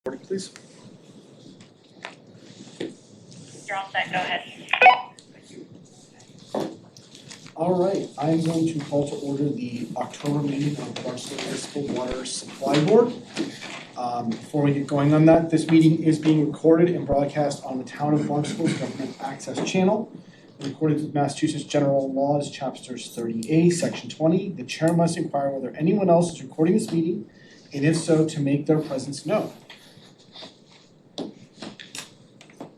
Please. You're all set, go ahead. All right, I am going to call to order the October meeting of Barnstable Municipal Water Supply Board. Before we get going on that, this meeting is being recorded and broadcast on the Town of Barnstable's Government Access Channel. In accordance with Massachusetts General Laws, Chapters 30A, Section 20, the chair must inquire whether anyone else is recording this meeting, and if so, to make their presence known.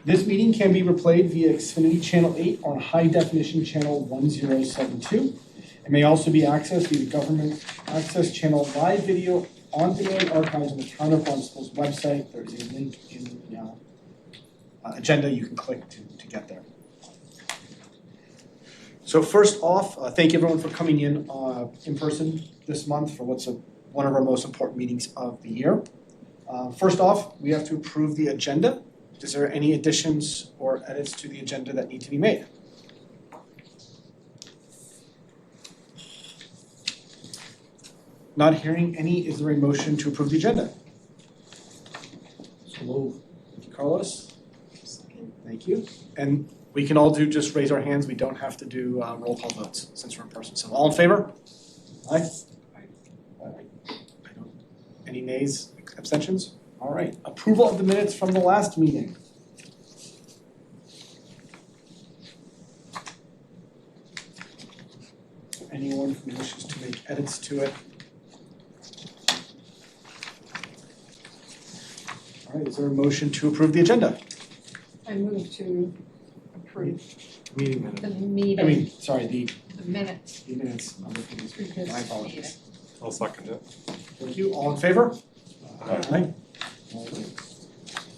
This meeting can be replayed via Xfinity Channel 8 on High Definition Channel 1072. It may also be accessed via the Government Access Channel live video on demand archives on the Town of Barnstable's website. There is a link in the agenda you can click to get there. So first off, thank everyone for coming in person this month for what's one of our most important meetings of the year. First off, we have to approve the agenda. Is there any additions or edits to the agenda that need to be made? Not hearing any, is there a motion to approve the agenda? So move. Thank you, Carlos. Thank you. And we can all just raise our hands. We don't have to do roll call votes since we're in person. So all in favor? Aye. Any nays, abstentions? All right, approval of the minutes from the last meeting. Anyone who wishes to make edits to it? All right, is there a motion to approve the agenda? I move to approve Meeting minutes. the meeting. The minutes. The minutes of the previous meeting. My apologies. I'll second it. Thank you. All in favor? Aye. All right.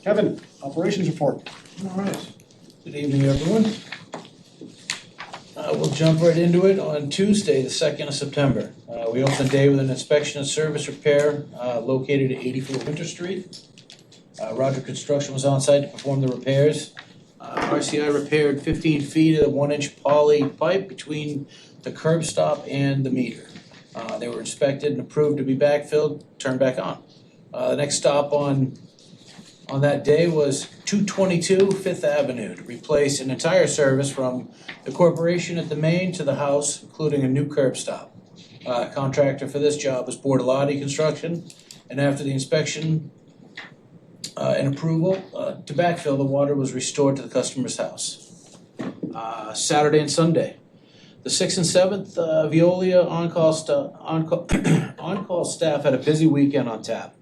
Kevin, operations report. All right. Good evening, everyone. We'll jump right into it on Tuesday, the 2nd of September. We opened the day with an inspection and service repair located at 84 Winter Street. Roger Construction was on site to perform the repairs. RCI repaired 15 feet of the 1-inch poly pipe between the curb stop and the meter. They were inspected and approved to be backfilled, turned back on. The next stop on that day was 222 Fifth Avenue to replace an entire service from the corporation at the main to the house, including a new curb stop. Contractor for this job was Bordelati Construction, and after the inspection and approval to backfill, the water was restored to the customer's house. Saturday and Sunday. The 6th and 7th, Veolia on-call staff had a busy weekend on tap.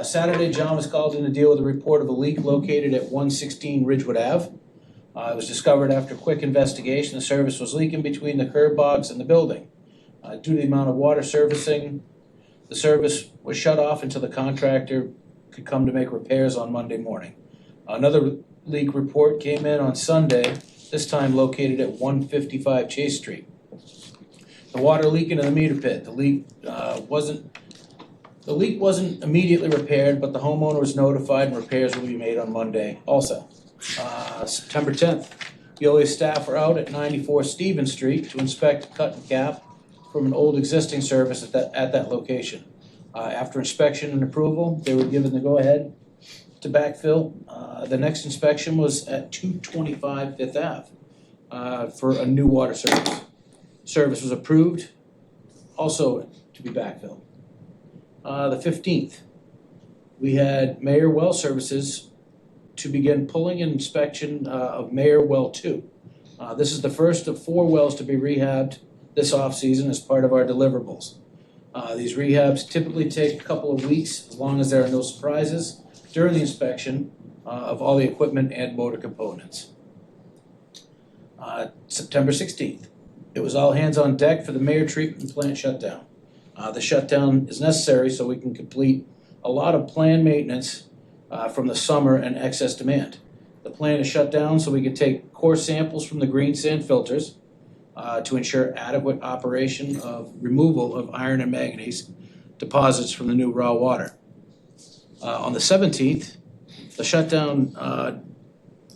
Saturday, John was called in to deal with a report of a leak located at 116 Ridgewood Ave. It was discovered after a quick investigation the service was leaking between the curb box and the building. Due to the amount of water servicing, the service was shut off until the contractor could come to make repairs on Monday morning. Another leak report came in on Sunday, this time located at 155 Chase Street. The water leaking in the meter pit. The leak wasn't immediately repaired, but the homeowner was notified and repairs will be made on Monday also. September 10th, Veolia staff were out at 94 Stevens Street to inspect a cut and cap from an old existing service at that location. After inspection and approval, they were given the go-ahead to backfill. The next inspection was at 225 Fifth Ave for a new water service. Service was approved, also to be backfilled. The 15th, we had Mayor Well Services to begin pulling an inspection of Mayor Well 2. This is the first of 4 wells to be rehabbed this off-season as part of our deliverables. These rehabs typically take a couple of weeks as long as there are no surprises during the inspection of all the equipment and motor components. September 16th, it was all hands on deck for the Mayor treatment plant shutdown. The shutdown is necessary so we can complete a lot of planned maintenance from the summer and excess demand. The plant is shut down so we can take core samples from the green sand filters to ensure adequate operation of removal of iron and manganese deposits from the new raw water. On the 17th, the shutdown,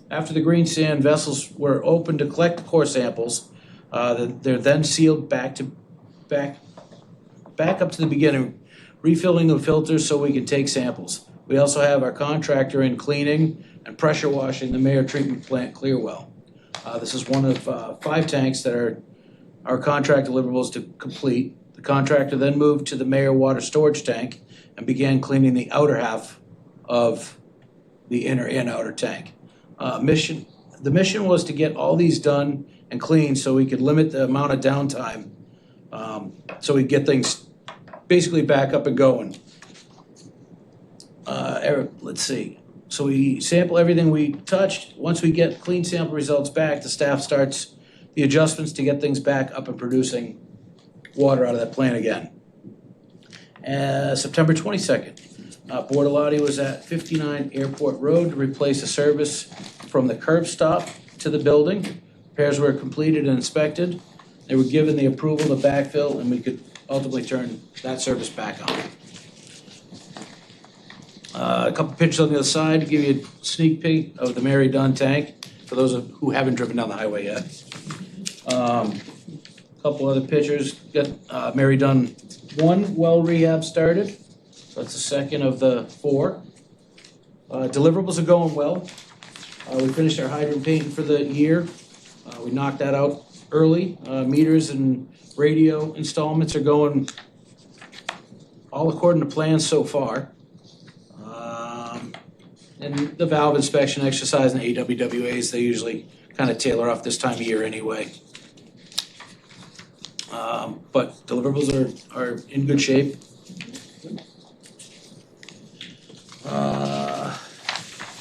after the green sand vessels were opened to collect the core samples, they're then sealed back up to the beginning, refilling the filters so we can take samples. We also have our contractor in cleaning and pressure washing the Mayor Treatment Plant clear well. This is one of 5 tanks that are our contract deliverables to complete. The contractor then moved to the Mayor Water Storage Tank and began cleaning the outer half of the inner and outer tank. The mission was to get all these done and cleaned so we could limit the amount of downtime, so we get things basically back up and going. Let's see. So we sample everything we touched. Once we get clean sample results back, the staff starts the adjustments to get things back up and producing water out of that plant again. September 22nd, Bortolotti was at 59 Airport Road to replace a service from the curb stop to the building. Repairs were completed and inspected. They were given the approval to backfill, and we could ultimately turn that service back on. A couple pictures on the other side to give you a sneak peek of the Mary Dunn tank, for those who haven't driven down the highway yet. Couple other pictures. Got Mary Dunn 1 well rehab started. So that's the second of the 4. Deliverables are going well. We finished our hydrant painting for the year. We knocked that out early. Meters and radio installments are going all according to plan so far. And the valve inspection exercise and AWWAs, they usually kind of tailor off this time of year anyway. But deliverables are in good shape. I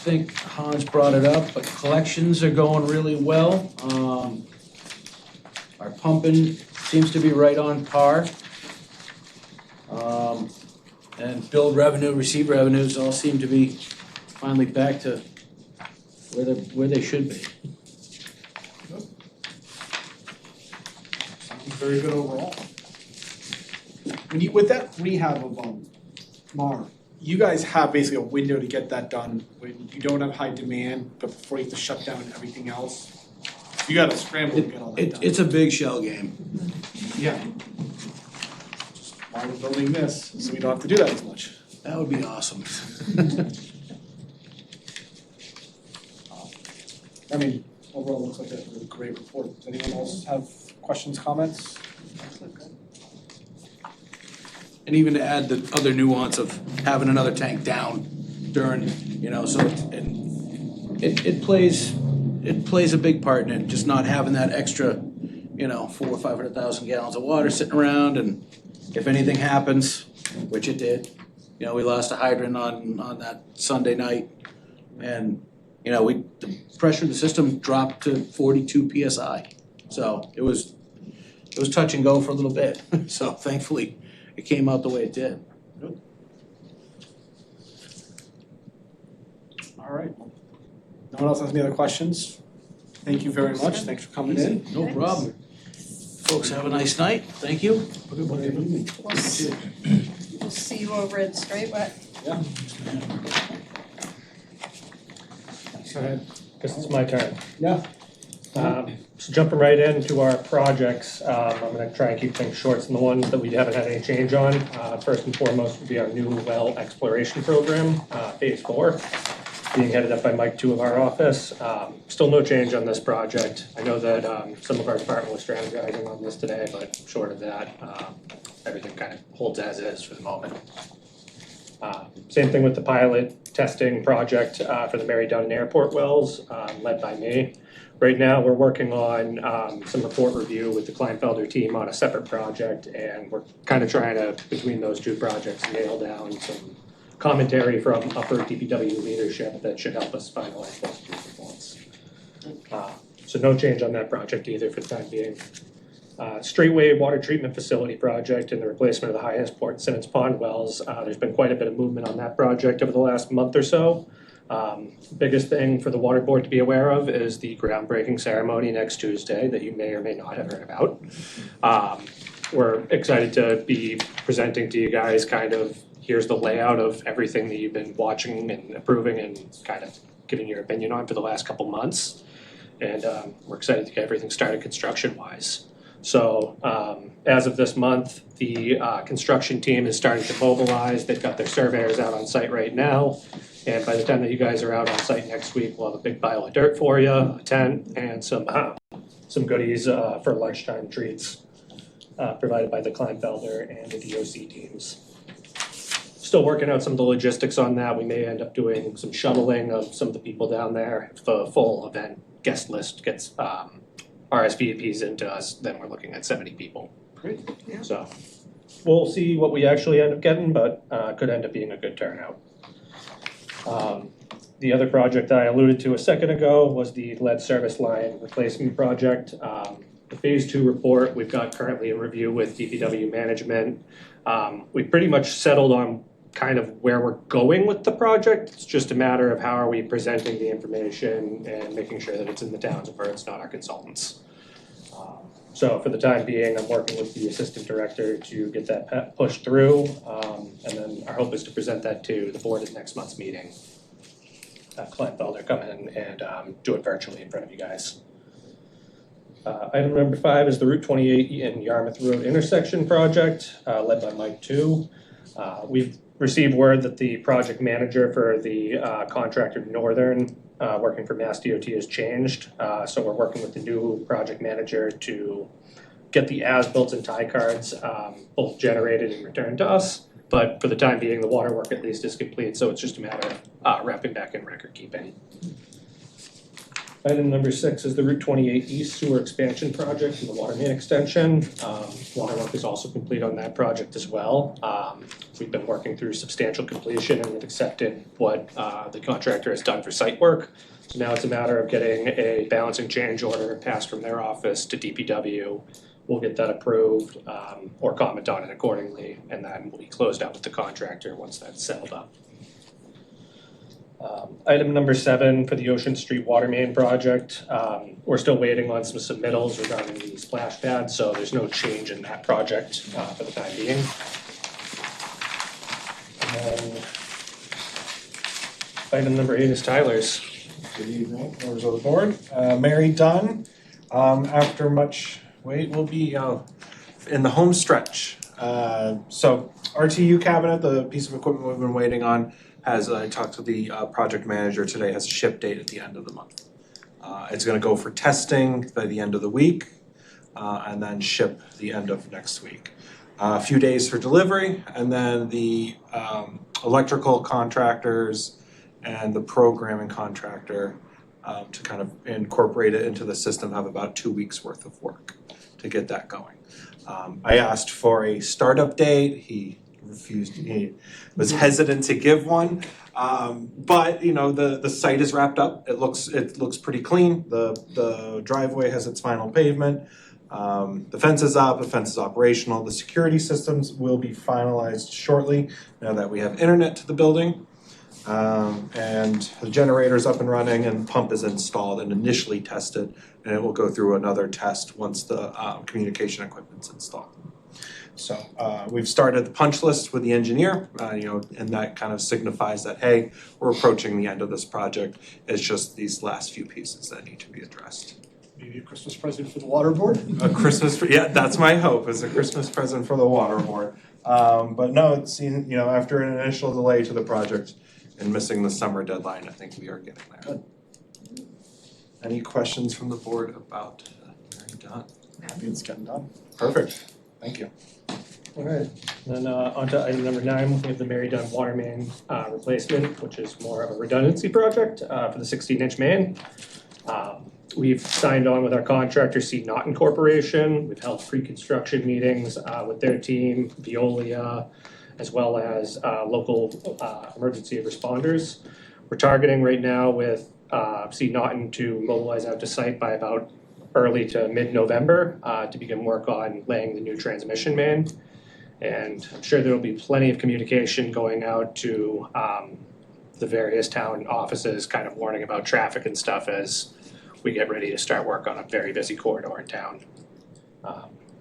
think Hans brought it up, but collections are going really well. Our pumping seems to be right on par. And billed revenue, received revenues all seem to be finally back to where they should be. Sounds very good overall. With that rehab of Mar, you guys have basically a window to get that done when you don't have high demand, but before you have to shut down everything else. You gotta scramble to get all that done. It's a big shell game. Yeah. Just why we're building this, so we don't have to do that as much. That would be awesome. I mean, overall, it looks like a really great report. Does anyone else have questions, comments? And even to add the other nuance of having another tank down during, so it plays a big part in it, just not having that extra, 400,000 or 500,000 gallons of water sitting around, and if anything happens, which it did, we lost a hydrant on that Sunday night, and the pressure of the system dropped to 42 PSI. So it was touch and go for a little bit. So thankfully it came out the way it did. Good. All right. No one else has any other questions? Thank you very much. Thanks for coming in. No problem. Folks, have a nice night. Thank you. We'll see you over at Straight Wet. Yeah. Go ahead. Guess it's my turn. Yeah. So jumping right into our projects, I'm gonna try and keep things short and the ones that we haven't had any change on. First and foremost would be our new well exploration program, phase 4, being headed up by Mike 2 of our office. Still no change on this project. I know that some of our department was strategizing on this today, but short of that, everything kind of holds as is for the moment. Same thing with the pilot testing project for the Mary Dunn Airport wells, led by me. Right now, we're working on some report review with the Kleinfelder team on a separate project, and we're kind of trying to, between those 2 projects, nail down some commentary from upper DPW leadership that should help us finalize those 2 reports. So no change on that project either for the time being. Straightway water treatment facility project and the replacement of the highest port Simmons Pond wells. There's been quite a bit of movement on that project over the last month or so. Biggest thing for the water board to be aware of is the groundbreaking ceremony next Tuesday that you may or may not have heard about. We're excited to be presenting to you guys kind of, here's the layout of everything that you've been watching and approving and kind of giving your opinion on for the last couple months. And we're excited to get everything started construction-wise. So as of this month, the construction team is starting to mobilize. They've got their surveyors out on site right now. And by the time that you guys are out on site next week, we'll have a big pile of dirt for you, a tent, and some goodies for lunchtime treats provided by the Kleinfelder and the DOC teams. Still working out some of the logistics on that. We may end up doing some shuttling of some of the people down there. If the full event guest list gets RSVPs into us, then we're looking at 70 people. Great, yeah. So we'll see what we actually end up getting, but could end up being a good turnout. The other project that I alluded to a second ago was the lead service line replacement project. The phase 2 report we've got currently in review with DPW management. We pretty much settled on kind of where we're going with the project. It's just a matter of how are we presenting the information and making sure that it's in the town's words, not our consultants. So for the time being, I'm working with the assistant director to get that pushed through. And then our hope is to present that to the board at next month's meeting. Kleinfelder come in and do it virtually in front of you guys. Item number 5 is the Route 28 and Yarmouth Road intersection project, led by Mike 2. We've received word that the project manager for the contractor Northern working for Mass DOT has changed. So we're working with the new project manager to get the as-built and tie cards both generated and returned to us. But for the time being, the water work at least is complete, so it's just a matter of wrapping back in record keeping. Item number 6 is the Route 28 East Sewer Expansion Project and the water main extension. Water work is also complete on that project as well. We've been working through substantial completion and have accepted what the contractor has done for site work. So now it's a matter of getting a balancing change order passed from their office to DPW. We'll get that approved or comment on it accordingly, and then we'll be closed out with the contractor once that's settled up. Item number 7 for the Ocean Street Water Main Project. We're still waiting on some submittals regarding the splash pad, so there's no change in that project for the time being. And then item number 8 is Tyler's. Good evening, members of the board. Mary Dunn, after much wait, will be in the home stretch. So RTU cabinet, the piece of equipment we've been waiting on, I talked to the project manager today, has a ship date at the end of the month. It's gonna go for testing by the end of the week, and then ship the end of next week. A few days for delivery, and then the electrical contractors and the programming contractor to kind of incorporate it into the system have about 2 weeks worth of work to get that going. I asked for a startup date. He refused. He was hesitant to give one, but you know the site is wrapped up. It looks pretty clean. The driveway has its final pavement. The fence is up. The fence is operational. The security systems will be finalized shortly now that we have internet to the building. And the generator is up and running and pump is installed and initially tested, and it will go through another test once the communication equipment's installed. So we've started the punch list with the engineer, and that kind of signifies that, hey, we're approaching the end of this project. It's just these last few pieces that need to be addressed. Maybe a Christmas present for the water board? Yeah, that's my hope, is a Christmas present for the water board. But no, it's seen, after an initial delay to the project and missing the summer deadline, I think we are getting there. Good. Any questions from the board about Mary Dunn? Happy it's getting done. Perfect, thank you. All right, then on to item number 9, we have the Mary Dunn water main replacement, which is more of a redundancy project for the 16-inch main. We've signed on with our contractor, C. Naughton Corporation. We've held pre-construction meetings with their team, Veolia, as well as local emergency responders. We're targeting right now with C. Naughton to mobilize out to site by about early to mid-November to begin work on laying the new transmission main. And I'm sure there will be plenty of communication going out to the various town offices, kind of warning about traffic and stuff as we get ready to start work on a very busy corridor in town.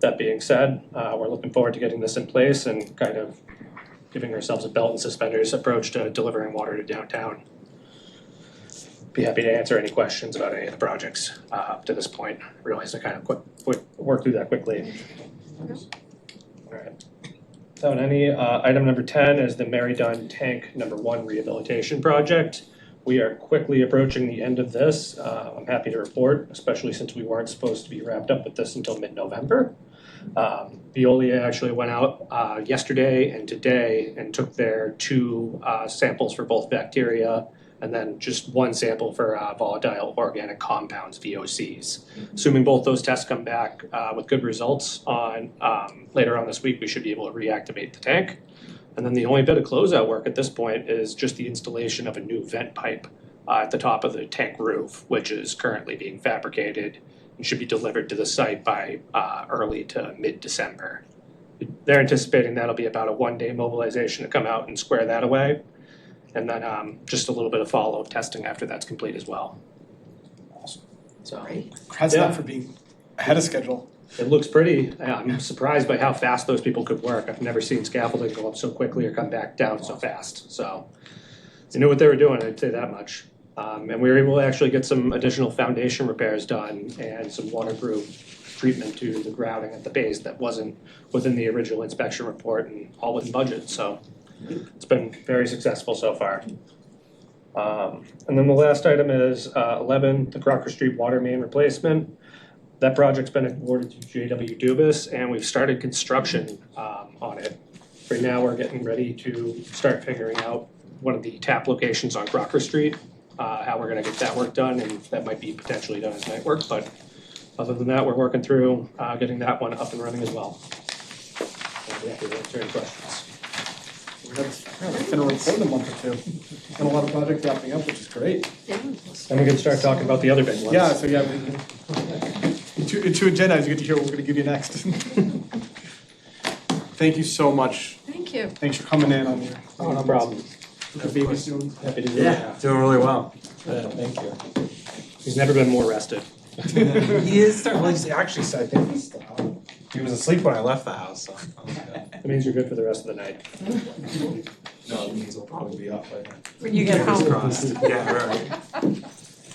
That being said, we're looking forward to getting this in place and kind of giving ourselves a belt and suspenders approach to delivering water to downtown. be happy to answer any questions about any of the projects up to this point. I realized I kind of worked through that quickly. Alright. So item number 10 is the Mary Dunn Tank number 1 rehabilitation project. We are quickly approaching the end of this. I'm happy to report, especially since we weren't supposed to be wrapped up with this until mid-November. Veolia actually went out yesterday and today and took their 2 samples for both bacteria and then just 1 sample for volatile organic compounds, VOCs. Assuming both those tests come back with good results on later on this week, we should be able to reactivate the tank. And then the only bit of closeout work at this point is just the installation of a new vent pipe at the top of the tank roof, which is currently being fabricated and should be delivered to the site by early to mid-December. They're anticipating that'll be about a 1-day mobilization to come out and square that away. And then just a little bit of follow-up testing after that's complete as well. Awesome. So How's that for being ahead of schedule? it looks pretty. I'm surprised by how fast those people could work. I've never seen scaffolding go up so quickly or come back down so fast. So they knew what they were doing, I'd say that much. And we were able to actually get some additional foundation repairs done and some waterproof treatment to the grouting at the base that wasn't within the original inspection report and all within budget. So it's been very successful so far. And then the last item is 11, the Crocker Street water main replacement. That project's been awarded to JW Dubus and we've started construction on it. Right now we're getting ready to start figuring out one of the tap locations on Crocker Street, how we're gonna get that work done, and that might be potentially done as night work, but other than that, we're working through getting that one up and running as well. I'll be happy to answer any questions. It's been a report in a month or 2. And a lot of projects wrapping up, which is great. And we can start talking about the other big ones. Yeah, so yeah, in two agendas, you get to hear what we're gonna give you next. Thank you so much. Thank you. Thanks for coming in on your. Oh, no problem. With the baby soon. Happy to do that. Doing really well. Thank you. He's never been more rested. He is starting, well, actually, so I think he was asleep when I left the house, so. That means you're good for the rest of the night. No, it means he'll probably be up by then. When you get home. Crossed. Yeah, right.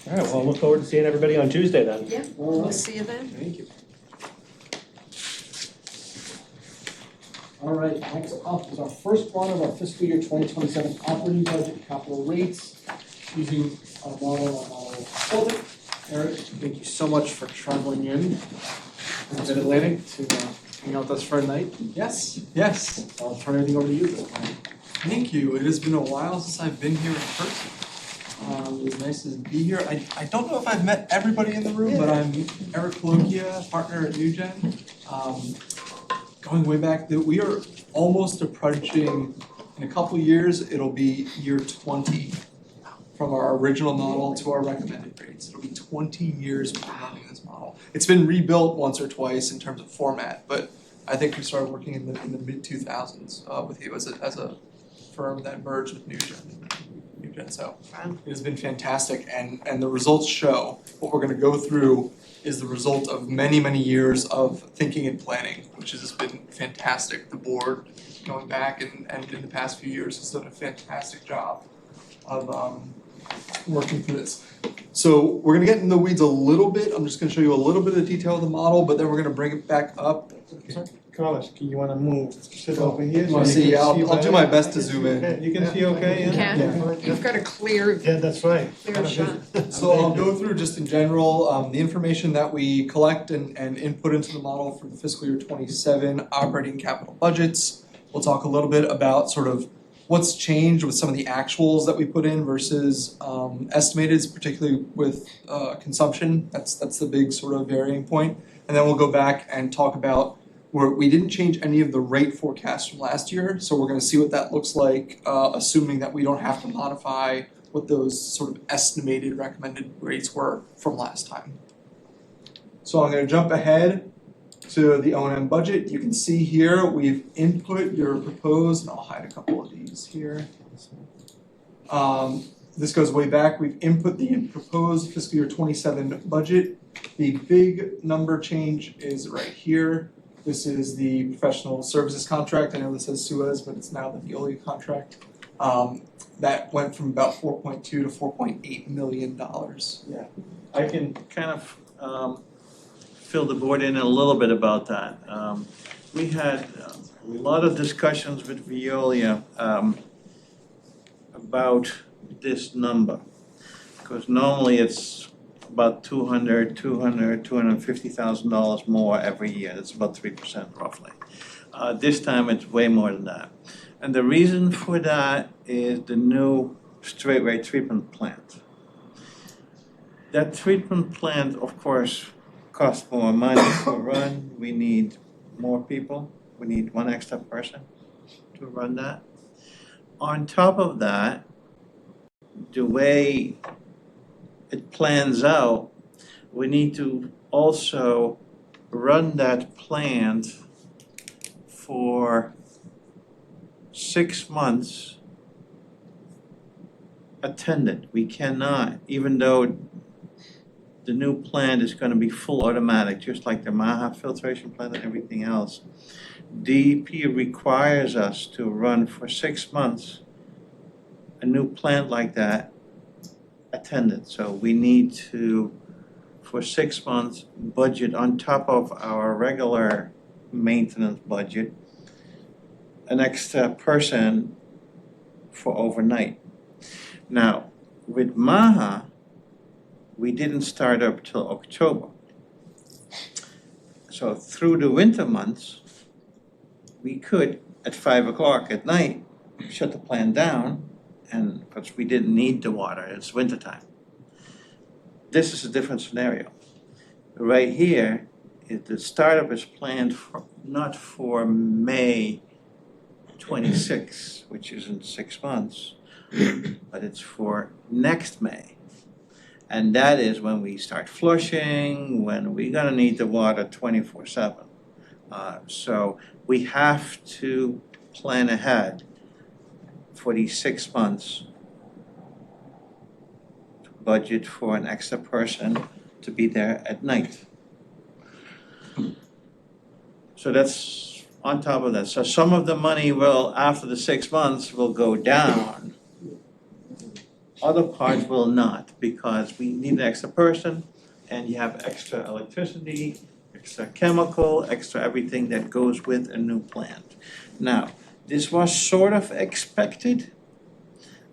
All right, well, I look forward to seeing everybody on Tuesday then. Yeah, we'll see you then. Thank you. All right, next up is our first one of our fiscal year 2027 operating budget capital rates using our model consultant. Eric, thank you so much for traveling in from Mid-Atlantic to hang out with us for a night. Yes. I'll turn everything over to you at this point. Thank you. It has been a while since I've been here in person. It was nice to be here. I don't know if I've met everybody in the room, but I'm Eric Palokia, partner at NewGen. Going way back, we are almost approaching, in a couple years, it'll be year 20 from our original model to our recommended rates. It'll be 20 years of running this model. It's been rebuilt once or twice in terms of format, but I think we started working in the mid-2000s with you as a firm that merged with NewGen. So it has been fantastic, and the results show. What we're going to go through is the result of many, many years of thinking and planning, which has been fantastic. The board, going back and in the past few years, has done a fantastic job of working through this. So we're gonna get in the weeds a little bit. I'm just gonna show you a little bit of detail of the model, but then we're gonna bring it back up. Sorry? Carlos, you wanna move, sit over here? Wanna so you see? can I'll do better? my best to zoom in. You can see okay, You yeah? can, you've got a clear Yeah, that's right. shot. So I'll go through just in general, the information that we collect and input into the model for the fiscal year 27 operating capital budgets. We'll talk a little bit about sort of what's changed with some of the actuals that we put in versus estimated, particularly with consumption. That's the big sort of varying point. And then we'll go back and talk about where we didn't change any of the rate forecasts from last year. So we're gonna see what that looks like, assuming that we don't have to modify what those sort of estimated recommended rates were from last time. So I'm gonna jump ahead to the O&M budget. You can see here, we've input your proposed, and I'll hide a couple of these here. This goes way back. We've input the proposed fiscal year 27 budget. The big number change is right here. This is the professional services contract. I know this says Suez, but it's now the Veolia contract. that went from about 4.2 to 4.8 million dollars. I can kind of fill the board in a little bit about that. We had a lot of discussions with Veolia about this number. Because normally it's about $250,000 more every year. That's about 3% roughly. This time it's way more than that. And the reason for that is the new straight rate treatment plant. That treatment plant, of course, costs more money to run. We need more people. We need one extra person to run that. On top of that, the way it plans out, we need to also run that plant for 6 months attended. We cannot, even though the new plant is gonna be full automatic, just like the Maha filtration plant and everything else. DEP requires us to run for 6 months a new plant like that attended. So we need to, for 6 months, budget on top of our regular maintenance budget, an extra person for overnight. Now, with Maha, we didn't start up till October. So through the winter months, we could, at 5 o'clock at night, shut the plant down, and because we didn't need the water, it's wintertime. This is a different scenario. Right here, the startup is planned for, not for May 26, which is in 6 months, but it's for next May. And that is when we start flushing, when we're gonna need the water 24/7. So we have to plan ahead for these 6 months, to budget for an extra person to be there at night. So that's on top of that. So some of the money will, after the 6 months, will go down. Other parts will not, because we need an extra person, and you have extra electricity, extra chemical, extra everything that goes with a new plant. Now, this was sort of expected.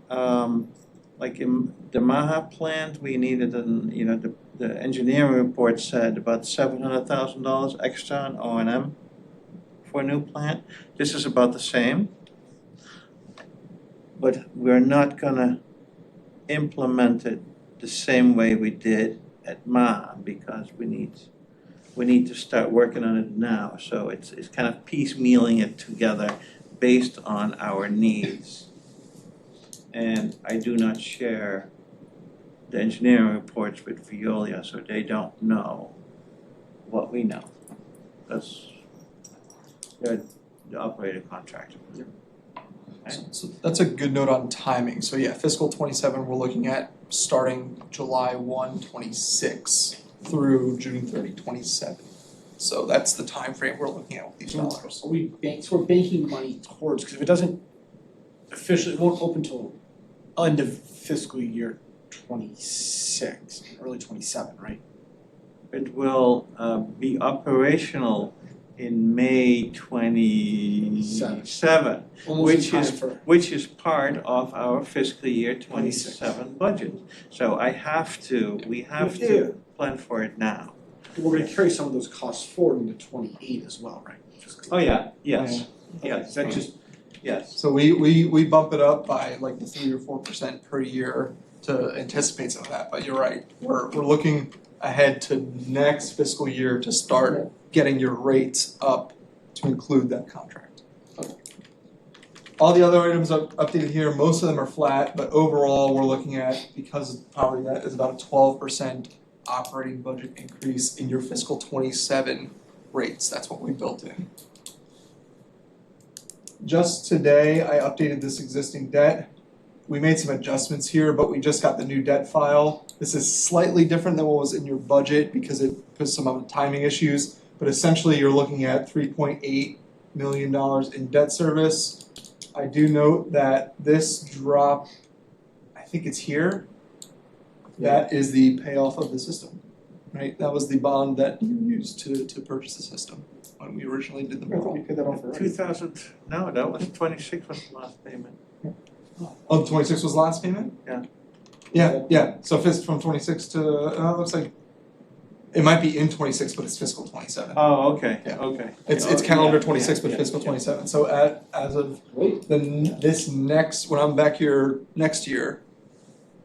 Like in the Maha plant, we needed, the engineering report said about $700,000 extra on O&M for a new plant. This is about the same. But we're not gonna implement it the same way we did at Maha, because we need to start working on it now. So it's kind of piecemealing it together based on our needs. And I do not share the engineering reports with Veolia, so they don't know what we know. They're the operator contractor. So that's a good note on timing. So yeah, fiscal 27, we're looking at starting July 1, 26 through June 30, 27. So that's the time frame we're looking at with these dollars. So we're banking money towards, because if it doesn't officially, it won't open till end of fiscal year 26, early 27, right? It will be operational in May 27, Almost in time for. which is part of our fiscal year 27 budget. So we have to plan for it now. We're gonna carry some of those costs forward into 28 as well, right? Oh, yeah, yes, Is that just, yes. So we bump it up by like the 3 or 4% per year to anticipate some of that, but you're right. We're looking ahead to next fiscal year to start getting your rates up to include that contract. Okay. All the other items updated here, most of them are flat, but overall, we're looking at, because of property net is about a 12% operating budget increase in your fiscal 27 rates. That's what we built in. Just today, I updated this existing debt. We made some adjustments here, but we just got the new debt file. This is slightly different than what was in your budget because some of the timing issues, but essentially you're looking at $3.8 million in debt service, I do note that this drop, I think it's here, that is the payoff of the system, right? That was the bond that you used to purchase the system when we originally did the I thought we model. paid that off already. 2000, no, that was 26 was the last payment. Oh, the 26 was the last payment? Yeah. Yeah, so from 26 to, it looks like, it might be in 26, but it's fiscal 27. Oh, okay, Yeah. okay. It's Oh, calendar yeah, 26, yeah, but yeah, fiscal yeah. 27. So as of Wait, this next, when I'm back here next year,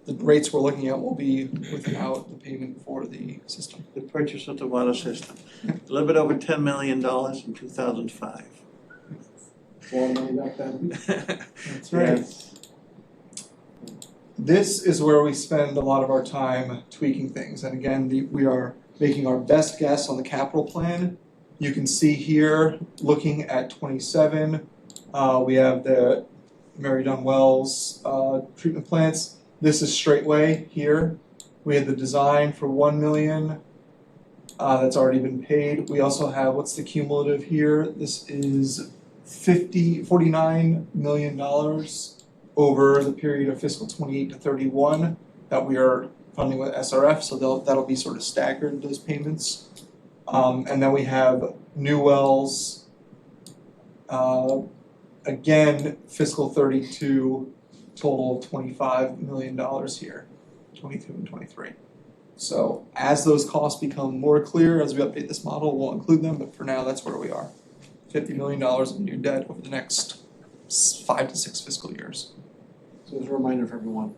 the rates we're looking at will be without the payment for the system. The purchase of the water system, a little bit over $10 million in 2005. a lot of money back then. That's right. This is where we spend a lot of our time tweaking things. And again, we are making our best guess on the capital plan. You can see here, looking at 27, we have the Mary Dunn Wells treatment plants. This is Straightway here. We had the design for 1 million. That's already been paid. We also have, what's the cumulative here? This is $49 million over the period of fiscal 28 to 31 that we are funding with SRF, so that'll be sort of staggered, those payments. And then we have new wells, again, fiscal 32, total of $25 million here, 22 and 23. So as those costs become more clear, as we update this model, we'll include them, but for now, that's where we are. $50 million in new debt over the next 5 to 6 fiscal years. So as a reminder for everyone,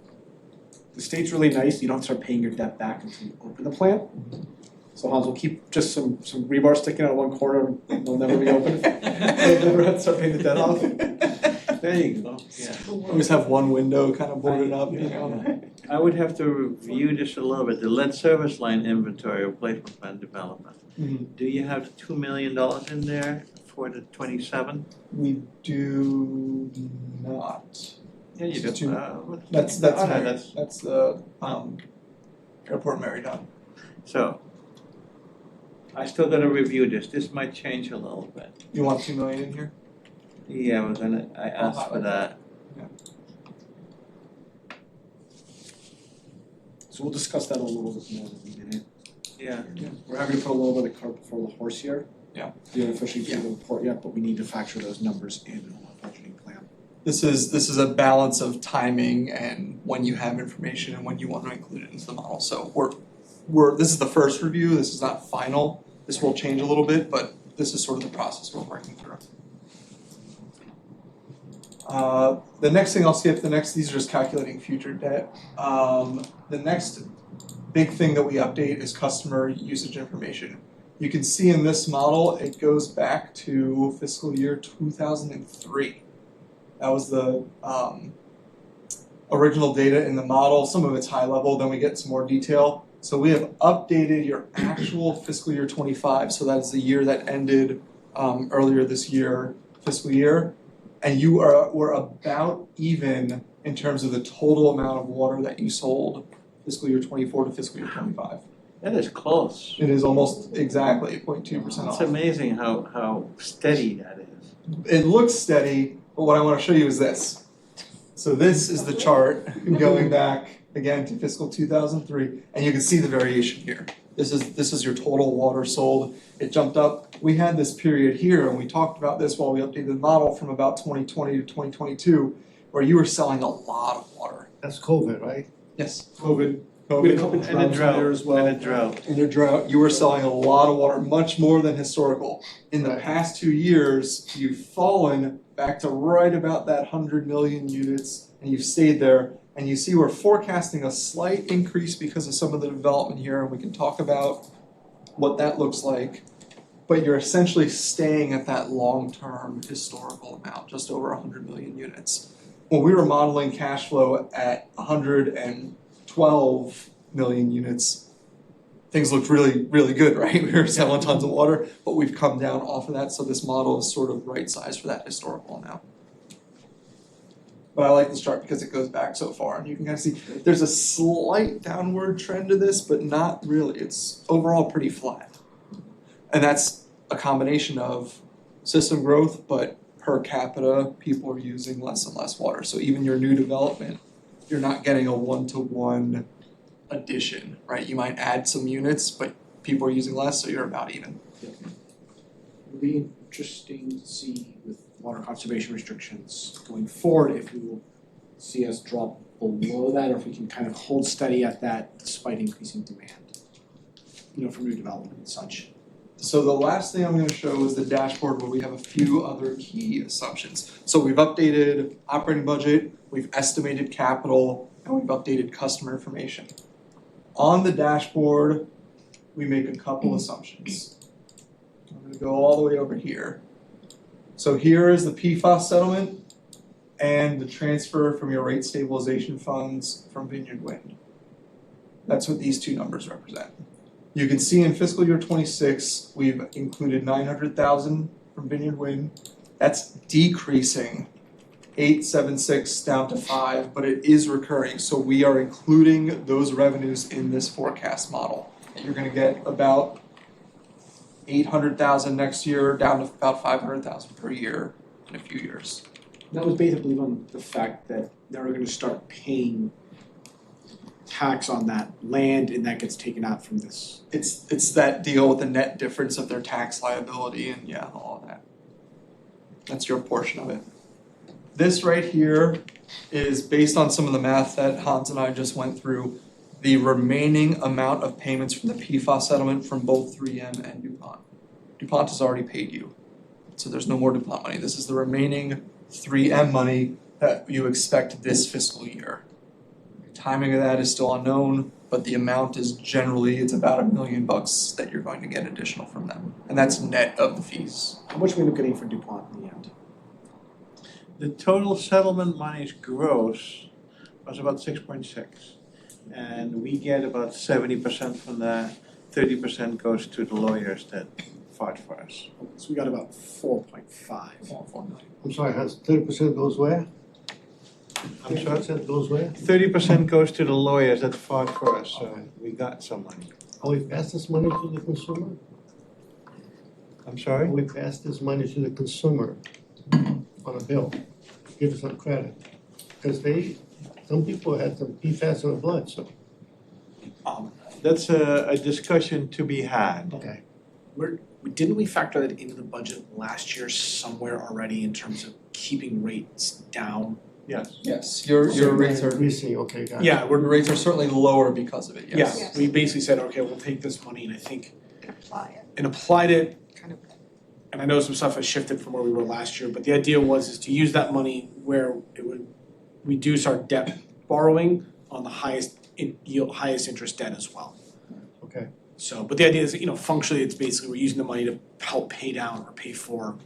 the state's really nice, you don't start paying your debt back until you open the plant. So Hans will keep just some rebar sticking out of one corner, and they'll never be open. They'll never have to start paying the debt off. There you go, yeah. Always have one window kind of boarded up, you know. I would have to review this a little bit, the lead service line inventory replacement plan development. Mhm. Do you have the $2 million in there for the 27? We do not. Yeah, you do. Two- What- That's oh, no, Mary, that's the airport Mary Dunn. So, I still gotta review this might change a little bit. You want 2 million in here? Yeah, I asked for that. So we'll discuss that a little bit more as we get in. Yeah. We're having to put a little bit of cart before the horse here. Yeah. We haven't officially do the report yet, but we need to factor those numbers in our budgeting plan. This is a balance of timing and when you have information and when you want to include it into the model. So this is the first review, this is not final. This will change a little bit, but this is sort of the process we're working through. The next thing I'll skip, these are just calculating future debt. The next big thing that we update is customer usage information. You can see in this model, it goes back to fiscal year 2003. That was the original data in the model. Some of it's high level, then we get some more detail. So we have updated your actual fiscal year 25, so that's the year that ended earlier this year, fiscal year. And we're about even in terms of the total amount of water that you sold fiscal year 24 to fiscal year 25. That is close. It is almost exactly 0.2% off. It's amazing how steady that is. It looks steady, but what I want to show you is this. So this is the chart going back again to fiscal 2003, and you can see the variation here. This is your total water sold. It jumped up. We had this period here, and we talked about this while we updated the model from about 2020 to 2022, where you were selling a lot of water. That's COVID, right? Yes. COVID. We had a couple And a droughts in there as well. And a drought. In a drought, you were selling a lot of water, much more than historical. In the Right. past 2 years, you've fallen back to right about that 100 million units, and you've stayed there. And you see we're forecasting a slight increase because of some of the development here, and we can talk about what that looks like. But you're essentially staying at that long-term historical amount, just over 100 million units. When we were modeling cash flow at 112 million units, things looked really, really good, right? We were selling tons of water, but we've come down off of that, so this model is sort of right-sized for that historical amount. But I like this chart because it goes back so far, and you can kind of see there's a slight downward trend to this, but not really. It's overall pretty flat. And that's a combination of system growth, but per capita, people are using less and less water. So even your new development, you're not getting a one-to-one addition, right? You might add some units, but people are using less, so you're about even. It'll be interesting to see with water conservation restrictions going forward if we will see us drop below that or if we can kind of hold steady at that despite increasing demand, from new development and such. So the last thing I'm gonna show is the dashboard where we have a few other key assumptions. So we've updated operating budget, we've estimated capital, and we've updated customer information. On the dashboard, we make a couple assumptions. I'm gonna go all the way over here. So here is the PFAS settlement and the transfer from your rate stabilization funds from Vineyard Wind. That's what these two numbers represent. You can see in fiscal year 26, we've included 900,000 from Vineyard Wind. That's decreasing 876 down to 5, but it is recurring. So we are including those revenues in this forecast model. You're gonna get about 800,000 next year, down to about 500,000 per year in a few years. That was based, I believe, on the fact that they were gonna start paying tax on that land and that gets taken out from this. It's that deal with the net difference of their tax liability and yeah, all of that. That's your portion of it. This right here is based on some of the math that Hans and I just went through, the remaining amount of payments from the PFAS settlement from both 3M and DuPont. DuPont has already paid you, so there's no more DuPont money. This is the remaining 3M money that you expect this fiscal year. Timing of that is still unknown, but the amount is generally, it's about $1 million that you're going to get additional from them. And that's net of the fees. How much we end up getting for DuPont in the end? The total settlement monies gross was about 6.6. And we get about 70% from that, 30% goes to the lawyers that fought for us. So we got about 4.5. 4 million. I'm sorry, has 30% goes where? I'm sorry? 30% goes where? 30% goes to the lawyers that fought for us, so we got some money. Are we pass this money to the consumer? I'm Are sorry? we pass this money to the consumer on a bill? Give us some credit. Because some people had some PFAS in the blood, so. That's a discussion to be had. Okay. Didn't we factor that into the budget last year somewhere already in terms of keeping rates down? Yes. Yes, your So rates they're are, increasing, okay, got it. Yeah, your rates are certainly lower because of it, yes. Yeah, we basically said, okay, we'll take this money and I think, Apply it, and applied it, kind of. and I know some stuff has shifted from where we were last year, but the idea is to use that money where it would reduce our debt borrowing on the highest interest debt as well. Okay. So, but the idea is, functionally, it's basically we're using the money to help pay down or pay for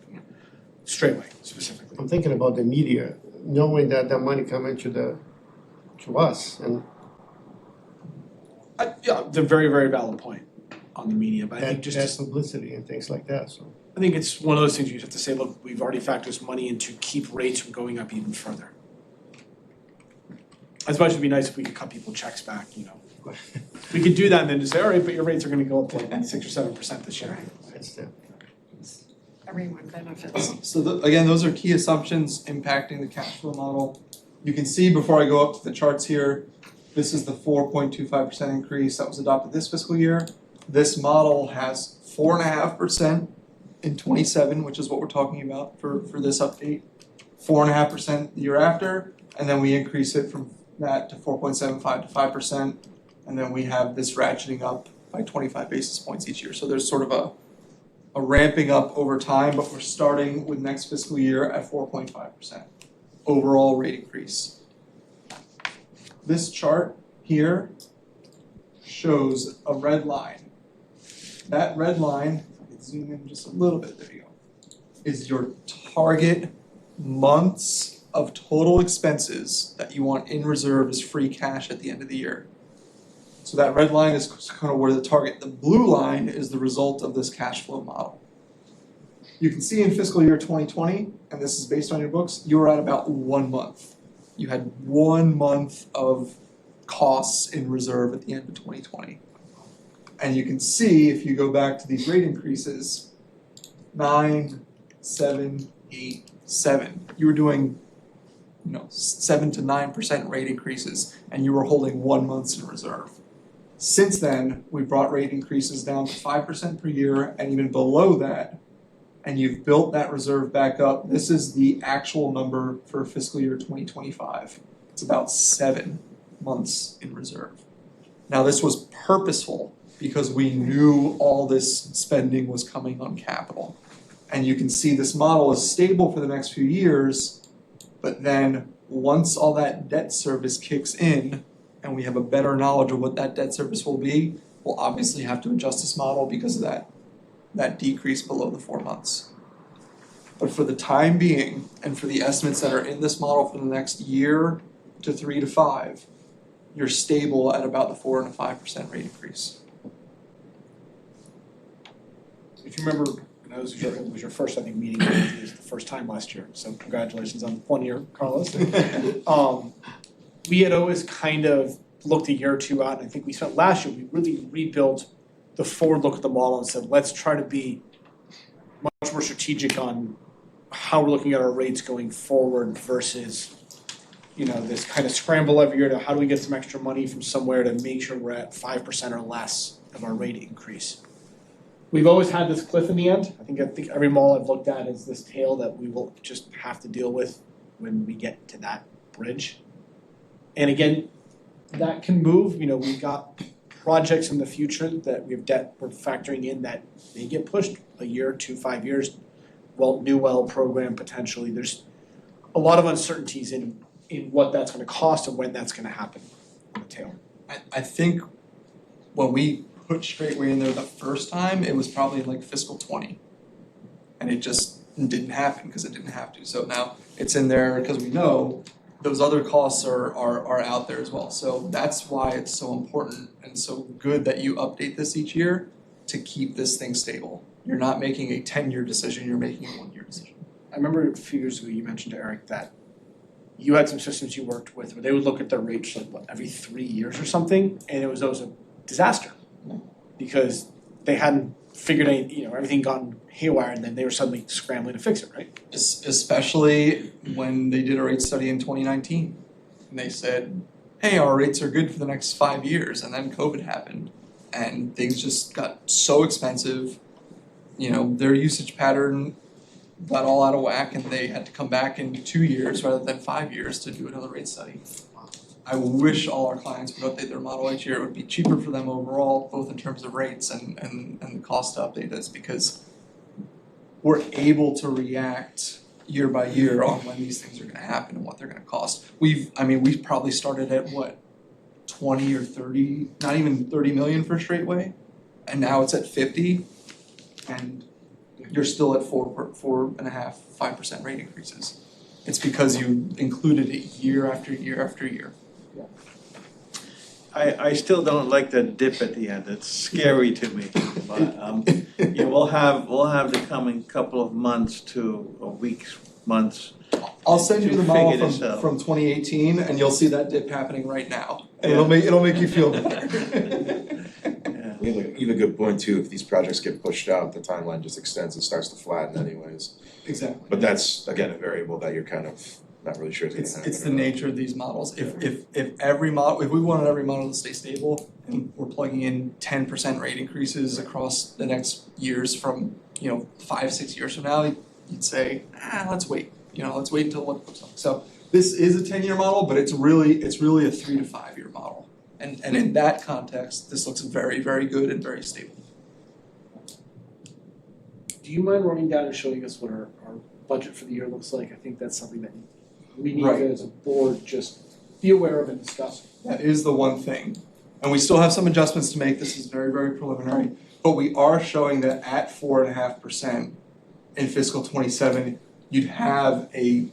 straightway specifically. I'm thinking about the media, knowing that that money coming to us and Yeah, it's a very, very valid point on the media, but I think bad just, publicity and things like that, so. I think it's one of those things you have to say, look, we've already factored this money in to keep rates from going up even further. As much as it'd be nice if we could cut people checks back, We could do that and then just say, all right, but your rates are gonna go up to like 6 or 7% this year. That's the, Everyone benefits. So again, those are key assumptions impacting the cash flow model. You can see before I go up to the charts here, this is the 4.25% increase that was adopted this fiscal year. This model has 4.5% in 27, which is what we're talking about for this update. 4.5% the year after, and then we increase it from that to 4.75 to 5%. And then we have this ratcheting up by 25 basis points each year. So there's sort of a ramping up over time, but we're starting with next fiscal year at 4.5% overall rate increase. This chart here shows a red line. That red line, if I can zoom in just a little bit, there you go, is your target months of total expenses that you want in reserve as free cash at the end of the year. So that red line is kind of where the target. The blue line is the result of this cash flow model. You can see in fiscal year 2020, and this is based on your books, you were at about 1 month. You had 1 month of costs in reserve at the end of 2020. And you can see if you go back to these rate increases, 9, 7, 8, 7. You were doing, 7 to 9% rate increases, and you were holding 1 month in reserve. Since then, we brought rate increases down to 5% per year and even below that, and you've built that reserve back up. This is the actual number for fiscal year 2025. It's about 7 months in reserve. Now, this was purposeful because we knew all this spending was coming on capital. And you can see this model is stable for the next few years, but then once all that debt service kicks in and we have a better knowledge of what that debt service will be, we'll obviously have to adjust this model because of that decrease below the 4 months. But for the time being, and for the estimates that are in this model for the next year to 3 to 5, you're stable at about the 4 and a 5% rate increase. If you remember, it was your first, I think, meeting, it was the first time last year, so congratulations on 1 year, Carlos. We had always kind of looked a year or two out, and I think we spent last year, we really rebuilt the forward look at the model and said, let's try to be much more strategic on how we're looking at our rates going forward versus, this kind of scramble every year to how do we get some extra money from somewhere to make sure we're at 5% or less of our rate increase. We've always had this cliff in the end. I think every mall I've looked at is this tail that we will just have to deal with when we get to that bridge. And again, that can move. We've got projects in the future that we have debt we're factoring in that may get pushed a year, 2, 5 years. New well program potentially. There's a lot of uncertainties in what that's going to cost and when that's going to happen on the tail. I think when we put Straightway in there the first time, it was probably in like fiscal 20. And it just didn't happen because it didn't have to. So now it's in there because we know those other costs are out there as well. So that's why it's so important and so good that you update this each year to keep this thing stable. You're not making a 10-year decision, you're making a 1-year decision. I remember a few years ago you mentioned to Eric that you had some systems you worked with where they would look at their rates every 3 years or something, and it was always a disaster because they hadn't figured everything gone haywire, and then they were suddenly scrambling to fix it, right? Especially when they did a rate study in 2019, and they said, hey, our rates are good for the next 5 years, and then COVID happened, and things just got so expensive. Their usage pattern got all out of whack, and they had to come back in 2 years rather than 5 years to do another rate study. I wish all our clients would update their model each year. It would be cheaper for them overall, both in terms of rates and the cost to update this, because we're able to react year by year on when these things are going to happen and what they're going to cost. We've probably started at 20 or 30, not even 30 million for Straightway, and now it's at 50, and you're still at 4.5, 5% rate increases. It's because you included it year after year after year. I still don't like that dip at the end. It's scary to me. But we'll have the coming couple of months to months. I'll send you to the model figure this out. from 2018, and you'll see that dip happening right now. And it'll make you feel better. You have a good point too. If these projects get pushed out, the timeline just extends and starts to flatten anyways. Exactly. But that's, again, a variable that you're kind of not really sure is gonna happen. It's the nature of these models. If we wanted every model to stay stable, and we're plugging in 10% rate increases across the next years from 5, 6 years from now, you'd say, let's wait. Let's wait until what looks like. So this is a 10-year model, but it's really a 3 to 5 year model. And in that context, this looks very, very good and very stable. Do you mind running down and showing us what our budget for the year looks like? I think that's something that we need Right. to, as a board, just be aware of and discuss. That is the one thing. And we still have some adjustments to make. This is very, very preliminary. But we are showing that at 4.5% in fiscal 27, you'd have a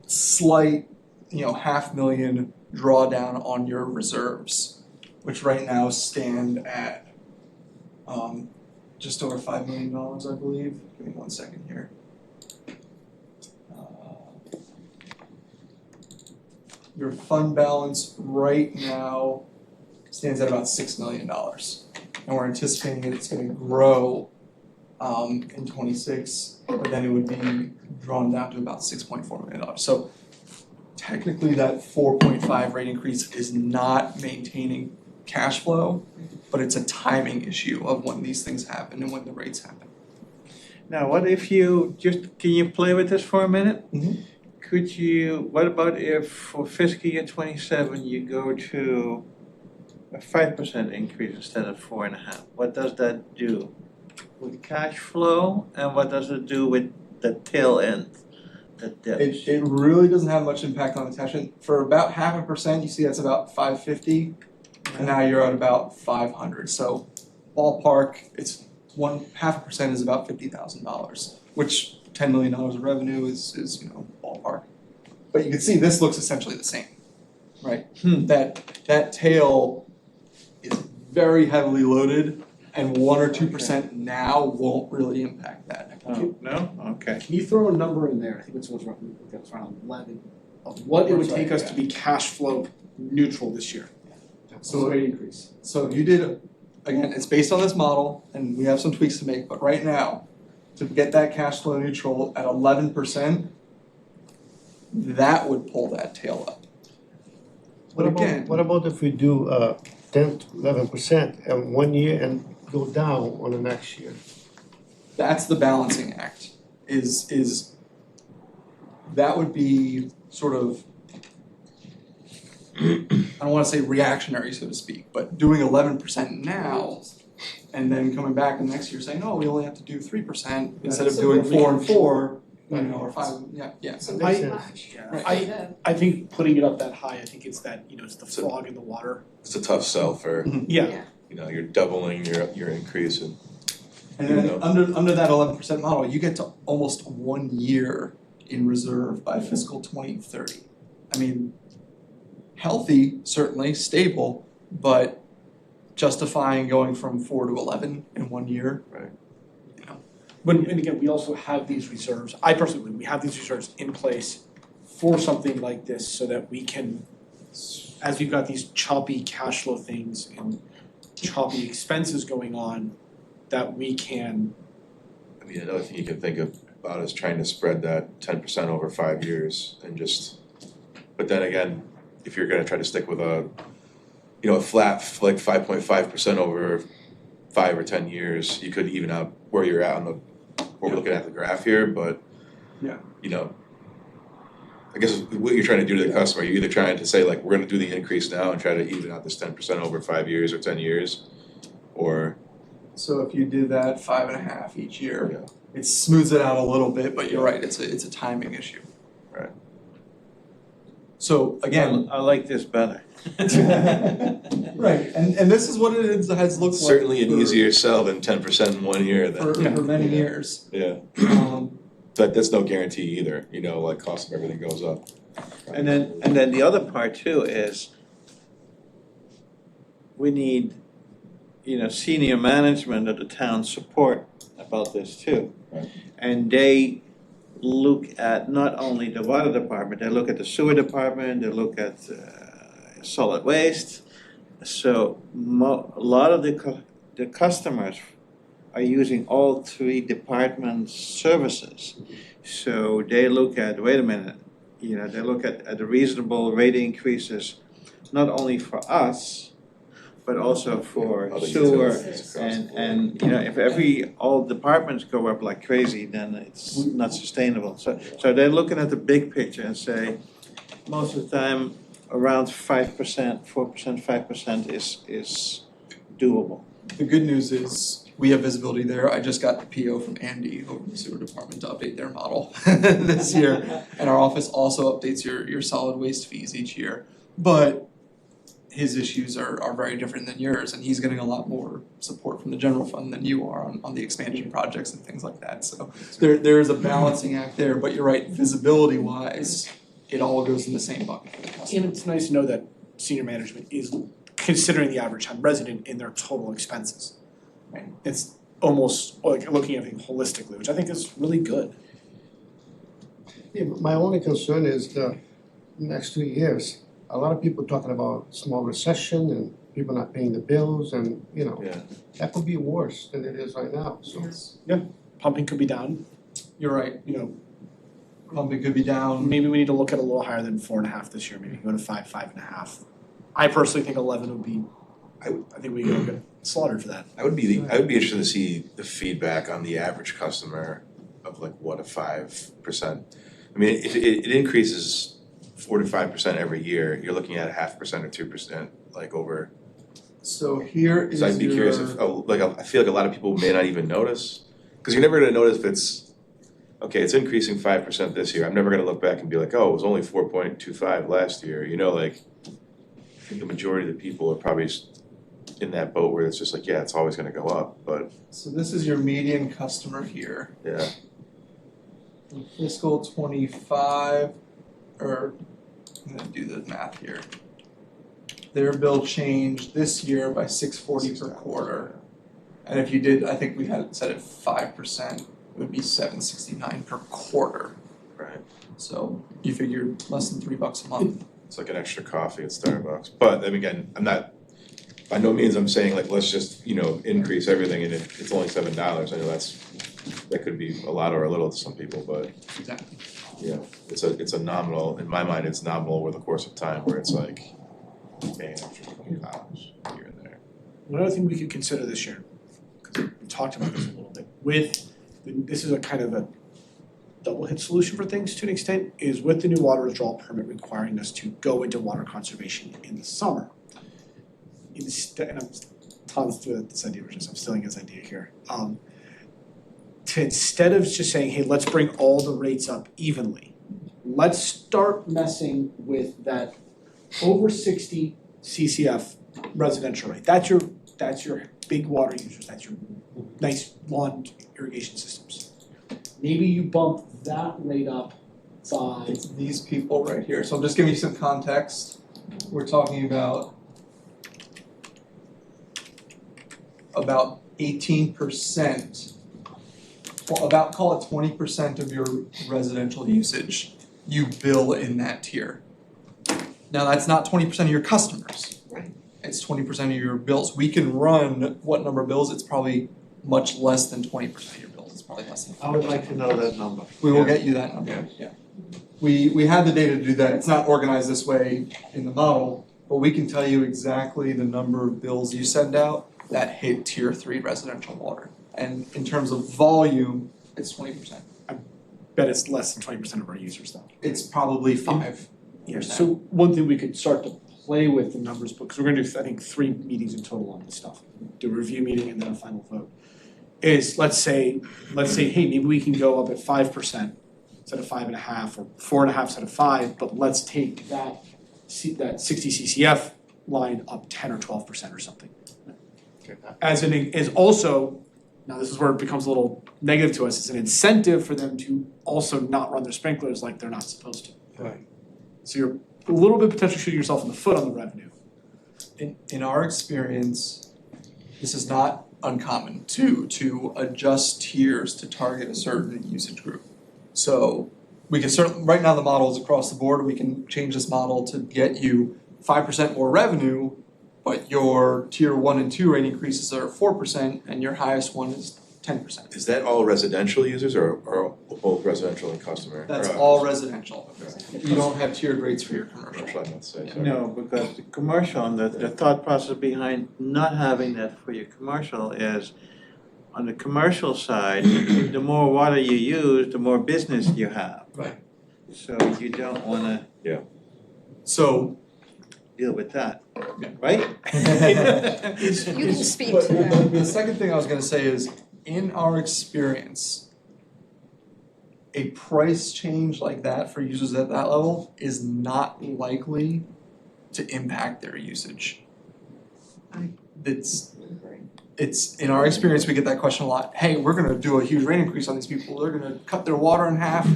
slight, $500,000 drawdown on your reserves, which right now stand at just over $5 million, I believe. Give me 1 second here. Your fund balance right now stands at about $6 million. And we're anticipating that it's going to grow in '26, but then it would be drawn down to about $6.4 million. So technically that 4.5 rate increase is not maintaining cash flow, but it's a timing issue of when these things happen and when the rates happen. Now, what if you can you play with this for a minute? Mhm. What about if for fiscal year '27, you go to a 5% increase instead of 4.5? What does that do with cash flow, and what does it do with the tail end, the dips? It really doesn't have much impact on attachment. For about 0.5%, you see that's about 550, and now you're at about 500. So ballpark, it's 0.5% is about $50,000, which $10 million of revenue is ballpark. But you can see this looks essentially the same, right? That tail is very heavily loaded, and 1 or 2% now won't really impact that. Oh, no? Okay. Can you throw a number in there? I think it's around 11 of what it would take us to be cash flow neutral this year. So- rate increase. So if you did, again, it's based on this model, and we have some tweaks to make, but right now, to get that cash flow neutral at 11%, that would pull that tail up. But again, What about if we do 10 to 11% in 1 year and go down on the next year? that's the balancing act, is that would be sort of, I don't wanna say reactionary, so to speak, but doing 11% now and then coming back the next year saying, oh, we only have to do 3% instead of doing 4 and 4, or 5, yeah. So I- not much. I- I think putting it up that high, I think it's that, it's the frog in the water. It's a tough sell for, Yeah. you're doubling your increase and And then under that 11% model, you get to almost 1 year in reserve by fiscal 2030. I mean, healthy, certainly, stable, but justifying going from 4 to 11 in 1 year. Right. But, and again, we also have these reserves, I personally believe we have these reserves in place for something like this so that we can, as we've got these choppy cash flow things and choppy expenses going on, that we can. I mean, another thing you can think about is trying to spread that 10% over 5 years and just, but then again, if you're gonna try to stick with a flat, like 5.5% over 5 or 10 years, you could even out where you're at on we're looking at the graph here, but Yeah. I guess what you're trying to do to the customer, you're either trying to say like, we're gonna do the increase now and try to even out this 10% over 5 years or 10 years, or So if you did that 5.5 each year, Yeah. it smooths it out a little bit, but you're right, it's a timing issue. Right. So again, I like this better. right, and this is what it has looked like. certainly an for- easier sell than 10% in 1 year For than, many years. yeah. Um, But that's no guarantee either, like cost of everything goes up. And then the other part too is we need, senior management of the town support about this too. Right. And they look at not only the water department, they look at the sewer department, they look at solid waste. So a lot of the customers are using all 3 departments' services. So they look at, wait a minute, they look at the reasonable rate increases, not only for us, but also for Other sewer. utilities across the board. And if all departments go up like crazy, then it's not sustainable. So they're looking at the big picture and say, most of the time, around 5%, 4%, 5% is doable. The good news is we have visibility there. I just got the PO from Andy over in the sewer department to update their model this year. And our office also updates your solid waste fees each year. But his issues are very different than yours, and he's getting a lot more support from the general fund than you are on the expansion projects and things like that. So there's a balancing act there, but you're right, visibility wise, it all goes in the same bucket for the customer. And it's nice to know that senior management is considering the average town resident in their total expenses. Right. It's almost like looking at things holistically, which I think is really good. Yeah, but my only concern is the next 2 years, a lot of people talking about small recession and people not paying the bills and, you know, Yeah. that could be worse than it is right now, so. Pumping could be down, You're right, you know, pumping could be down. maybe we need to look at a little higher than 4.5 this year, maybe go to 5.5. I personally think 11 would be, I think we could get slaughtered for that. I would be interested to see the feedback on the average customer of like what a 5%. I mean, if it increases 4 to 5% every year, you're looking at 0.5% or 2% like over. So here is So I'd be curious if I feel like a lot of people may not even notice, because you're never gonna notice if it's, okay, it's increasing 5% this year. I'm never gonna look back and be like, oh, it was only 4.25 last year. You know, like I think the majority of the people are probably in that boat where it's just like, yeah, it's always gonna go up, but So this is your median customer here. yeah. In fiscal 25, or I'm gonna do the math here. Their bill changed this year by $640 per quarter. And if you did, I think we had it set at 5%, it would be $769 per quarter. Right. So you figure less than $3 a month. It's like an extra coffee at Starbucks. But then again, I'm not, by no means I'm saying like, let's just, increase everything and if it's only $7, I know that could be a lot or a little to some people, but Exactly. yeah, it's a nominal, in my mind, it's nominal over the course of time where it's like paying an extra $20 here and there. One other thing we could consider this year, because we talked about this a little bit, this is a kind of a double hit solution for things to an extent, is with the new water withdrawal permit requiring us to go into water conservation in the summer. Instead, and I'm telling this idea, I'm stealing his idea here. Instead of just saying, hey, let's bring all the rates up evenly, let's start messing with that over 60 CCF residential rate. That's your big water users, that's your nice lawn irrigation systems. Maybe you bump that rate up by, It's these people right here. So I'm just giving you some context. We're talking about 18%, well, call it 20% of your residential usage you bill in that tier. Now, that's not 20% of your customers. Right. It's 20% of your bills. We can run what number of bills? It's probably much less than 20% of your bills. It's probably less than 50%. I would like to know that number. We will get you that number, yeah. We had the data to do that. It's not organized this way in the model, but we can tell you exactly the number of bills you send out that hit tier 3 residential water. And in terms of volume, it's 20%. bet it's less than 20% of our users though. It's probably 5. Yeah, so one thing we could start to play with the numbers, because we're gonna do, I think, 3 meetings in total on this stuff. Do a review meeting and then a final vote. Is let's say, hey, maybe we can go up at 5% instead of 5.5 or 4.5 instead of 5, but let's take that 60 CCF line up 10 or 12% or something. Is also, now this is where it becomes a little negative to us, it's an incentive for them to also not run their sprinklers like they're not supposed to. Right. So you're a little bit potentially shooting yourself in the foot on the revenue. In our experience, this is not uncommon to adjust tiers to target a certain usage group. So we can certainly, right now the model is across the board, we can change this model to get you 5% more revenue, but your tier 1 and 2 rate increases are 4% and your highest one is 10%. Is that all residential users or both residential and customer? That's Or, all residential. Okay. You don't have tiered rates for your commercial. Commercial, I meant to say, sorry. No, because the commercial, and the thought process behind not having that for your commercial is, on the commercial side, the more water you use, the more business you have. Right. So you don't wanna So deal with that, Yeah. right? You can speak But to that. the second thing I was gonna say is, in our experience, a price change like that for users at that level is not likely to impact their usage. It's in our experience, we get that question a lot, hey, we're gonna do a huge rate increase on these people, they're gonna cut their water in half.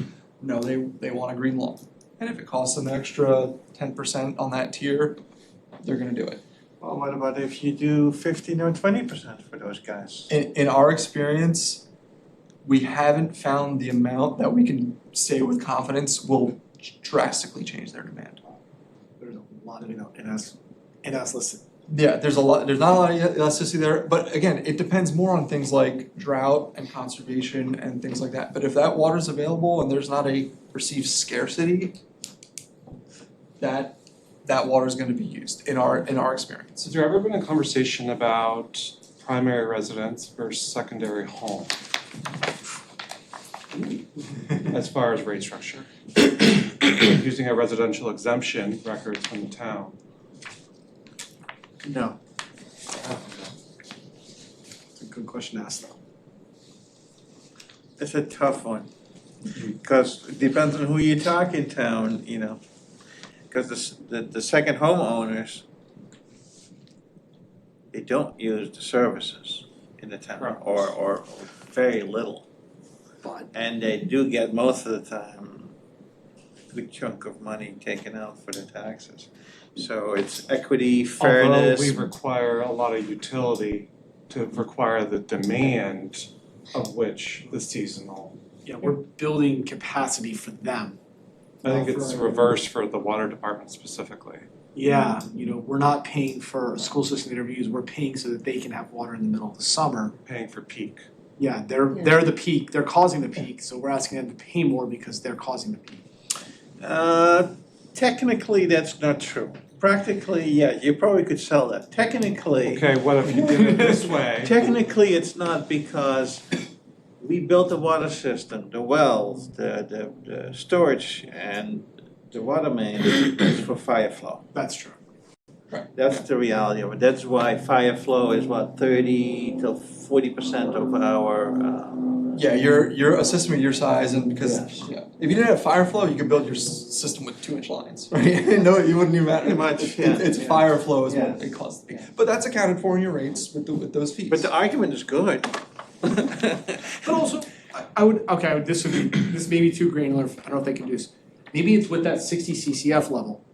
No, they want a green loan. And if it costs them an extra 10% on that tier, they're gonna do it. Well, what about if you do 15 or 20% for those guys? In our experience, we haven't found the amount that we can say with confidence will drastically change their demand. There's a lot of, inelasticity. Yeah, there's not a lot of elasticity there, but again, it depends more on things like drought and conservation and things like that. But if that water's available and there's not a perceived scarcity, that water's gonna be used in our experience. Has there ever been a conversation about primary residence versus secondary home? As far as rate structure? Using a residential exemption records from the town. No. It's a good question to ask though. It's a tough one, because it depends on who you're talking town, because the second homeowners, they don't use the services in the town, Right. or very little. But And they do get most of the time a good chunk of money taken out for the taxes. So it's equity, fairness. Although we require a lot of utility to require the demand of which the seasonal. yeah, we're building capacity for them. I think it's reversed for the water department specifically. Yeah, we're not paying for school system interviews, we're paying so that they can have water in the middle of the summer. Paying for peak. Yeah, they're the peak, they're causing the peak, so we're asking them to pay more because they're causing the peak. Technically, that's not true. Practically, yeah, you probably could sell that. Technically. Okay, what if you did it this way? Technically, it's not, because we built the water system, the wells, the storage, and the water main is for fire flow. That's true. That's the reality of it. That's why fire flow is 30 to 40% of our, Yeah, you're a system of your size, and because Yes. if you didn't have fire flow, you could build your system with 2-inch lines, right? No, you wouldn't even matter. Pretty much, It's yeah. fire flow is Yes. what it costs. But that's accounted for in your rates with those fees. but the argument is good. But also, this may be too granular, I don't know if they can do this. Maybe it's with that 60 CCF level,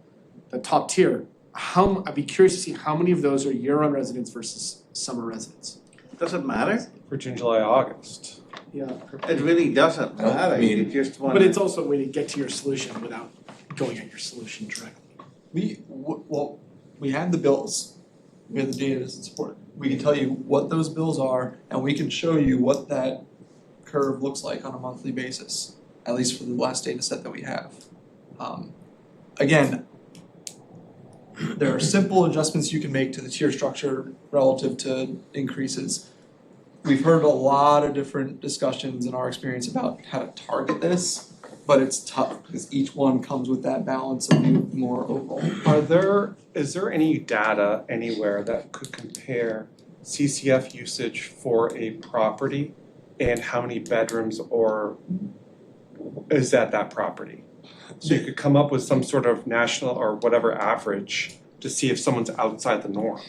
the top tier. I'd be curious to see how many of those are year-round residents versus summer residents. Does it matter? For June, July, August. Yeah. It really doesn't matter. You just want. But it's also a way to get to your solution without going at your solution directly. We have the bills, we have the data to support it. We can tell you what those bills are, and we can show you what that curve looks like on a monthly basis, at least for the last data set that we have. Again, there are simple adjustments you can make to the tier structure relative to increases. We've heard a lot of different discussions in our experience about how to target this, but it's tough because each one comes with that balance of more overall. Is there any data anywhere that could compare CCF usage for a property and how many bedrooms or is that property? So you could come up with some sort of national or whatever average to see if someone's outside the norm.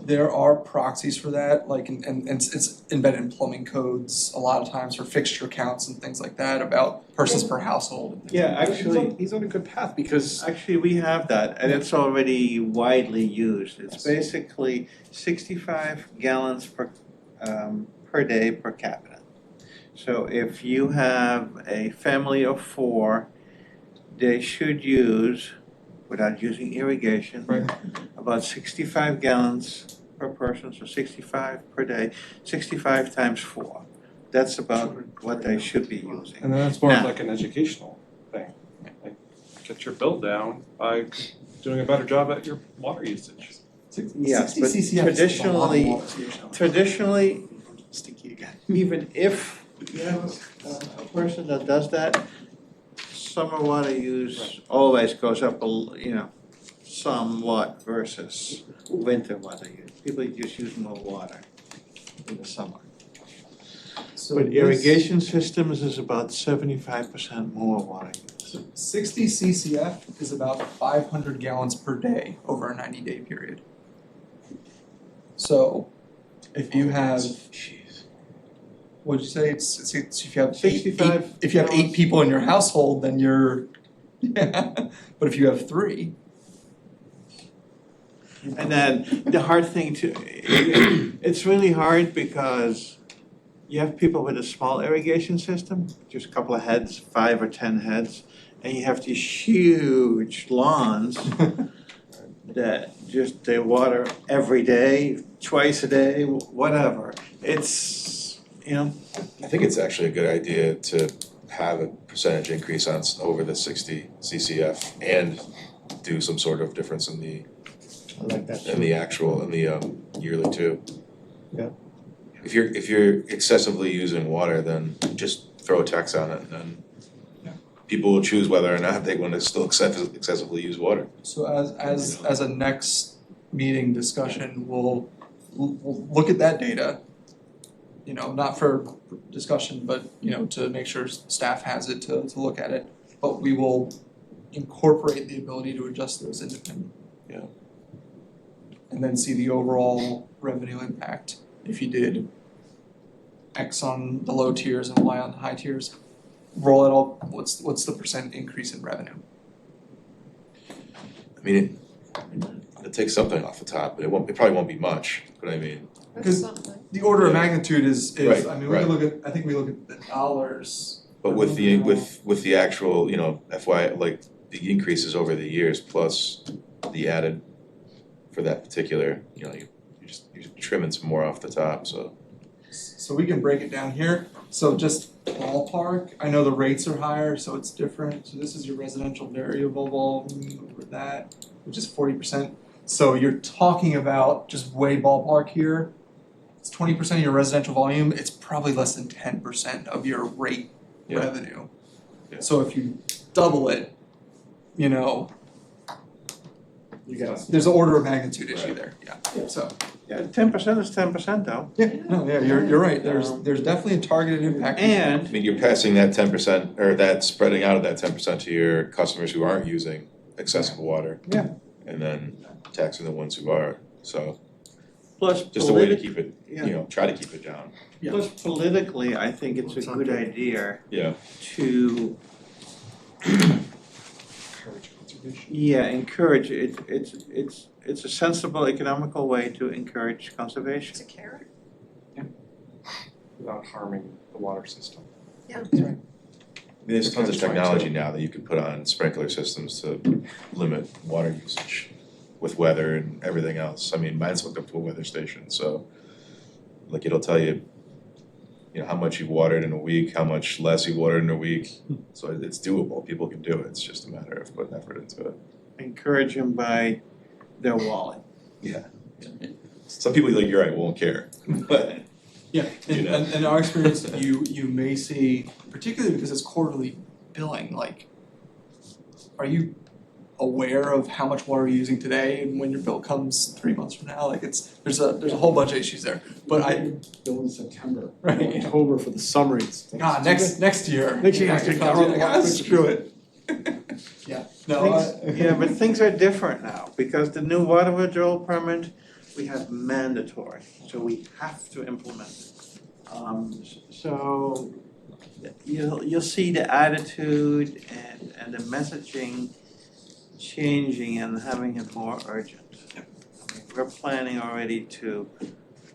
There are proxies for that, like, and it's embedded in plumbing codes a lot of times for fixture counts and things like that about persons per household. And things Yeah, like that. actually, He's on a good path because actually, we have that, and it's already widely used. It's Yes. basically 65 gallons per day per capita. So if you have a family of 4, they should use, without using irrigation, Right. about 65 gallons per person, so 65 per day, 65 times 4. That's about what they should be using. And then that's more of Now- like an educational thing. Like get your bill down by doing a better job at your water usage. Yes, 60 but CCF is a lot of water. traditionally, stinky again. even if you have a person that does that, summer water use always goes up, somewhat versus winter water use. People just use more water in the summer. So But this- irrigation systems is about 75% more water use. 60 CCF is about 500 gallons per day over a 90-day period. So if you have, what'd you say, it's if you have 65 if you have 8 gallons. people in your household, then you're, yeah, but if you have 3. And then the hard thing it's really hard because you have people with a small irrigation system, just a couple of heads, 5 or 10 heads, and you have these huge lawns. that just they water every day, twice a day, whatever. It's, you know, I think it's actually a good idea to have a percentage increase on over the 60 CCF and do some sort of difference in the I like that in too. the actual yearly too. Yeah. If you're excessively using water, then just throw a tax on it, and then people will choose whether or not they want to still excessively use water. So as a next meeting discussion, we'll look at that data. You know, not for discussion, but you know, to make sure staff has it to look at it. But we will incorporate the ability to adjust those independently. Yeah. And then see the overall revenue impact if you did X on the low tiers and Y on the high tiers. Roll it all, what's the percent increase in revenue? I mean, it takes something off the top, but it probably won't be much, but I mean, Because That's something. the order of Yeah. magnitude is, Right, I mean, we right. can look at, I think we look at the dollars. but with the actual, you know, FY, like the increases over the years plus the added for that particular, you know, you're trimming some more off the top, so. So we can break it down here, so just ballpark, I know the rates are higher, so it's different, so this is your residential variable volume over that, which is 40%. So you're talking about just way ballpark here, it's 20% of your residential volume, it's probably less than 10% of your rate Yeah. revenue. Yeah. So if you double it, you know, You got there's an order of magnitude issue Right. there, yeah, so. yeah, 10% is 10% though. Yeah, no, yeah, you're right, there's definitely a targeted impact. I And mean, you're passing that 10% or that spreading out of that 10% to your customers who aren't using excessive water. Yeah. And then taxing the ones who are, so plus just a way to politi- keep it, yeah. you know, try to keep it down. Plus politically, I think it's a good idea Yeah. to, encourage conservation. yeah, encourage it. It's a sensible, economical way to encourage conservation. It's a carrot. Without harming the water system. I mean, there's tons of That's fine, technology too. now that you can put on sprinkler systems to limit water usage with weather and everything else. I mean, mine's hooked up to a weather station, so like it'll tell you, you know, how much you've watered in a week, how much less you watered in a week. So it's doable, people can do it, it's just a matter of putting effort into it. Encourage them by their wallet. Yeah. Some people, like, you're right, won't care, but Yeah, You and know. in our experience, you may see, particularly because it's quarterly billing, like, are you aware of how much water you're using today and when your bill comes 3 months from now? Like there's a whole bunch of issues there, but Bill in September, Right. October for the summer, it's. next year. Next year, yeah, I could I'll be like, count on screw it. Yeah, no, Yeah, but things are different now, because the new water withdrawal permit, we have mandatory, so we have to implement it. So you'll see the attitude and the messaging changing and having it more urgent. I mean, we're planning already to,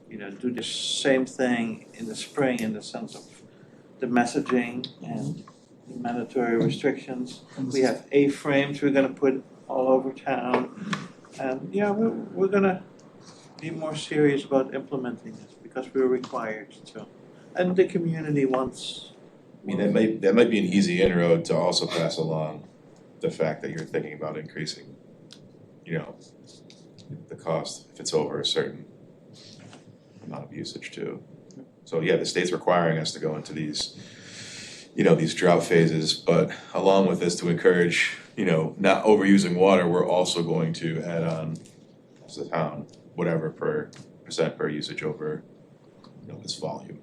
you know, do the same thing in the spring in the sense of the messaging and the mandatory restrictions. We have A-frames we're gonna put all over town. And yeah, we're gonna be more serious about implementing this because we're required to. And the community wants. I mean, that might be an easy inroad to also pass along the fact that you're thinking about increasing, you know, the cost if it's over a certain amount of usage too. So yeah, the state's requiring us to go into these, you know, these drought phases, but along with this to encourage, you know, not overusing water, we're also going to add on as the town, whatever percent per usage over, you know, this volume.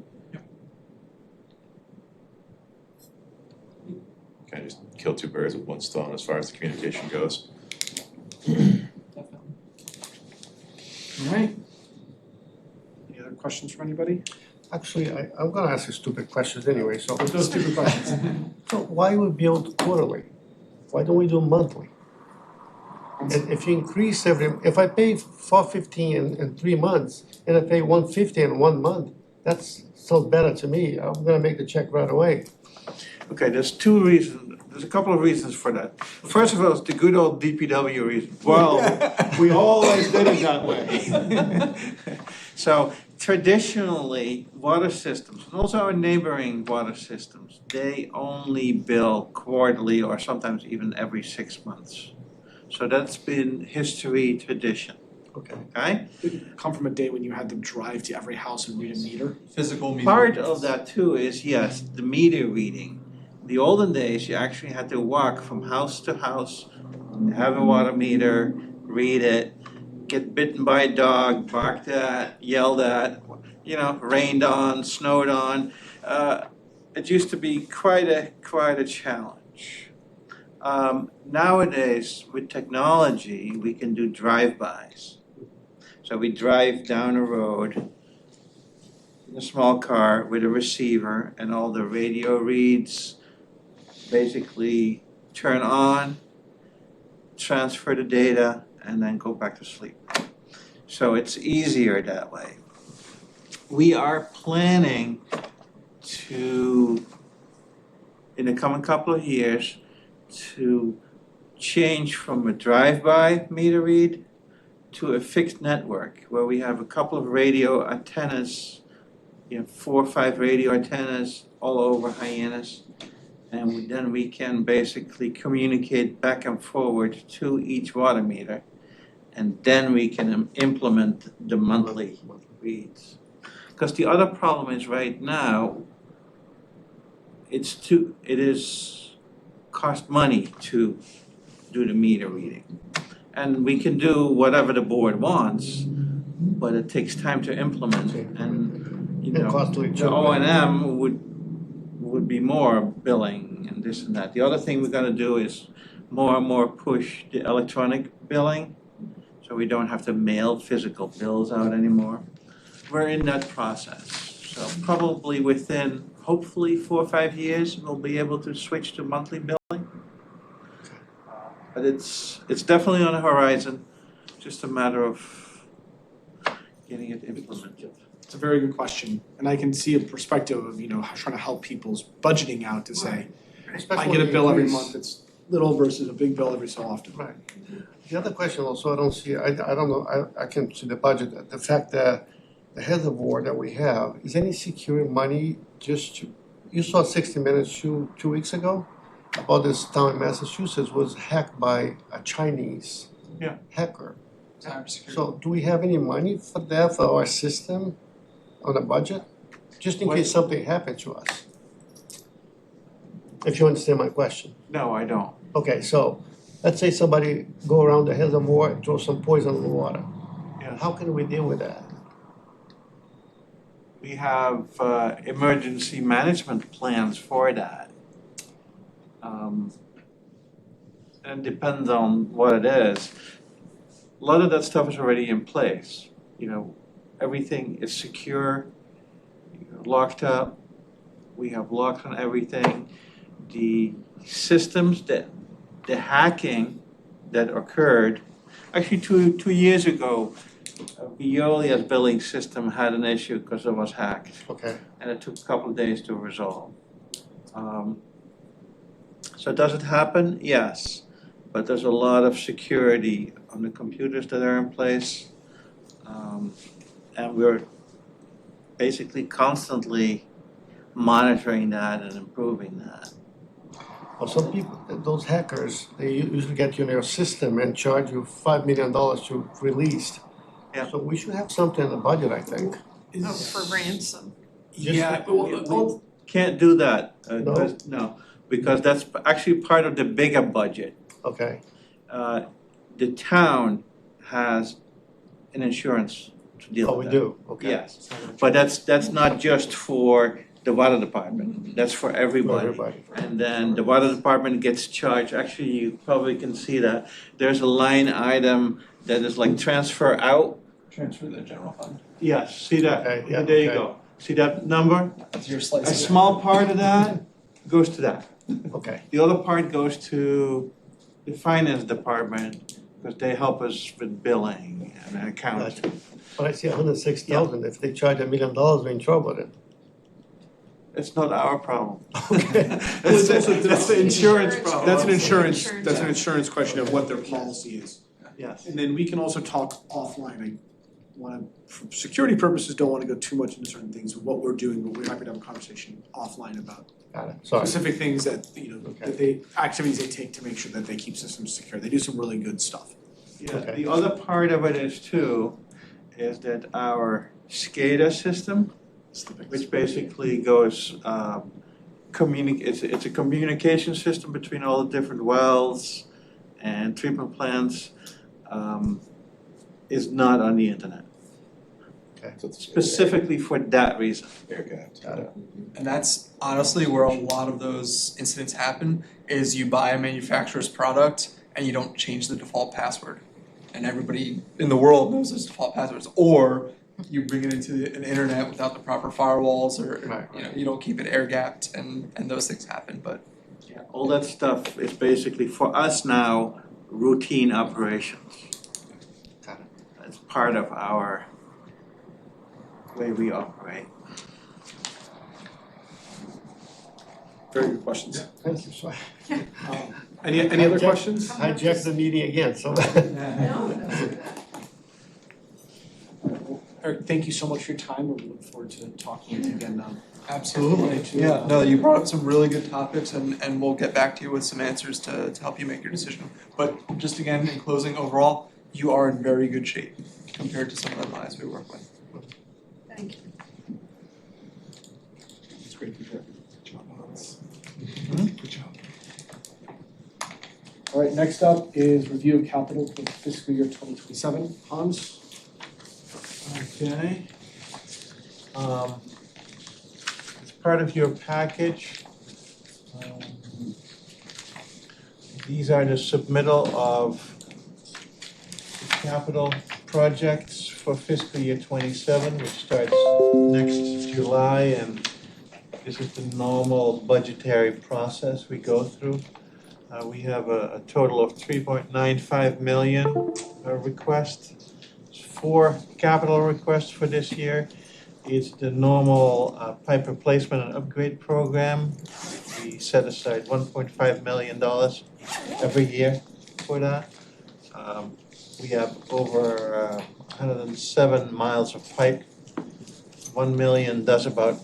Kind of just kill two birds with one stone as far as the communication goes. Alright, Any other questions for anybody? Actually, I'm gonna ask you stupid questions anyway, so. there's no stupid questions. So why we build quarterly? Why don't we do monthly? And if you increase if I pay $450 in 3 months, and I pay $150 in 1 month, that's still better to me, I'm gonna make the check right away. Okay, there's a couple of reasons for that. First of all, it's the good old DPW reason. Well, We always did it that way. So traditionally, water systems, and also our neighboring water systems, they only bill quarterly or sometimes even every 6 months. So that's been history, tradition, Okay. okay? Come from a day when you had to drive to every house and read a meter. Physical meter. Part of that too is, yes, the meter reading. The olden days, you actually had to walk from house to house, have a water meter, read it, get bitten by a dog, barked at, yelled at, rained on, snowed on. It used to be quite a challenge. Nowadays, with technology, we can do drive-bys. So we drive down a road in a small car with a receiver, and all the radio reads basically turn on, transfer the data, and then go back to sleep. So it's easier that way. We are planning to, in the coming couple of years, to change from a drive-by meter read to a fixed network where we have a couple of radio antennas, 4 or 5 radio antennas all over Hyannis. And then we can basically communicate back and forward to each water meter. And then we can implement the monthly reads. Because the other problem is right now, it is cost money to do the meter reading. And we can do whatever the board wants, but it takes time to implement, and And costly the too. O&M would be more billing and this and that. The other thing we're gonna do is more and more push the electronic billing, so we don't have to mail physical bills out anymore. We're in that process, so probably within, hopefully 4 or 5 years, we'll be able to switch to monthly billing. But it's definitely on the horizon, just a matter of getting it implemented. It's a very good question, and I can see a perspective of, trying to help people's budgeting out to say, I get a bill every month, it's little versus a big bill every so often. Right. The other question also, I don't see, I don't know, I can see the budget, the fact that the reservoir that we have, is any secure money you saw 60 Minutes two weeks ago? About this town in Massachusetts was hacked by a Chinese hacker. Cybersecurity. So do we have any money for that, for our system on the budget? Just in case something happened to us? If you understand my question. No, I don't. Okay, so let's say somebody go around the reservoir and throw some poison in the water. Yeah. How can we deal with that? We have emergency management plans for that. And depends on what it is. A lot of that stuff is already in place. Everything is secure, locked up. We have locks on everything. The systems the hacking that occurred, actually 2 years ago, Veolia's billing system had an issue because it was hacked. Okay. And it took a couple of days to resolve. So does it happen? Yes, but there's a lot of security on the computers that are in place. And we're basically constantly monitoring that and improving that. Well, some people, those hackers, they usually get you in their system and charge you $5 million to release. Yeah. So we should have something in the budget, I think. Oh, for ransom. Yeah, We can't do that. No? Because that's actually part of the bigger budget. Okay. The town has an insurance to deal Oh, with we that. do, okay. Yes, but that's not just for the water department, that's for everybody. Everybody. And then the water department gets charged, actually, you probably can see that, there's a line item that is like transfer out. Transfer to the general fund. Yes, see that? Okay, yeah, There you okay. go. See that number? That's your slice. A small part of that goes to that. Okay. The other part goes to the finance department, because they help us with billing and accounting. Gotcha. But I see 106,000, if they charge $1 million, we're in trouble then. It's not our problem. Okay. That's the insurance problem. That's an Insurance. insurance question of what their policy is. Yes. And then we can also talk offline. I wanna, for security purposes, don't wanna go too much into certain things of what we're doing, but we're happy to have a conversation offline about Got it, sorry. specific things that, Okay. that they, activities they take to make sure that they keep systems secure. They do some really good stuff. Yeah, Okay. the other part of it is too, is that our SCADA system, which basically goes, it's a communication system between all the different wells and treatment plants, is not on the internet, So it's specifically for that reason. air gapped. Got it. And that's honestly where a lot of those incidents happen, is you buy a manufacturer's product and you don't change the default password. And everybody in the world knows those default passwords, or you bring it into an internet without the proper firewalls, or Right, you don't keep it air gapped, and those things happen, but Yeah, all that stuff is basically for us now routine operations. Got it. It's part of our way we operate. Very good questions. Thank you, sorry. Any other questions? Hijacked the meeting again, so. Eric, thank you so much for your time, and we look forward to talking with you again. absolutely. Yeah, no, you brought up some really good topics, and we'll get back to you with some answers to help you make your decision. But just again, in closing, overall, you are in very good shape compared to some of the clients we work with. Thank you. It's great to hear. Good job, Hans. Good job. All right, next up is review of capital for fiscal year 2027. Hans? Okay. As part of your package, these are the submittal of the capital projects for fiscal year 27, which starts next July, and this is the normal budgetary process we go through. We have a total of 3.95 million request. 4 capital requests for this year. It's the normal pipe replacement and upgrade program. We set aside $1.5 million every year for that. We have over 107 miles of pipe. 1 million does about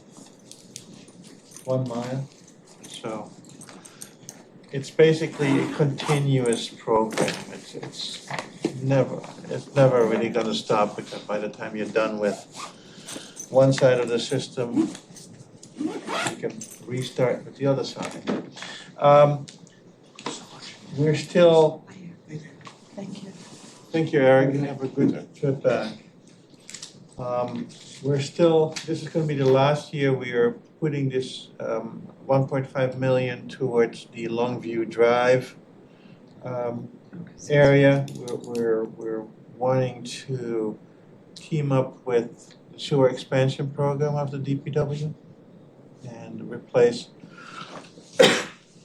1 mile. So it's basically a continuous program. It's never really gonna stop, because by the time you're done with one side of the system, you can restart with the other side. We're still, Thank you. thank you, Eric, have a good trip back. This is gonna be the last year we are putting this 1.5 million towards the Longview Drive area. We're wanting to team up with the sewer expansion program of the DPW and replace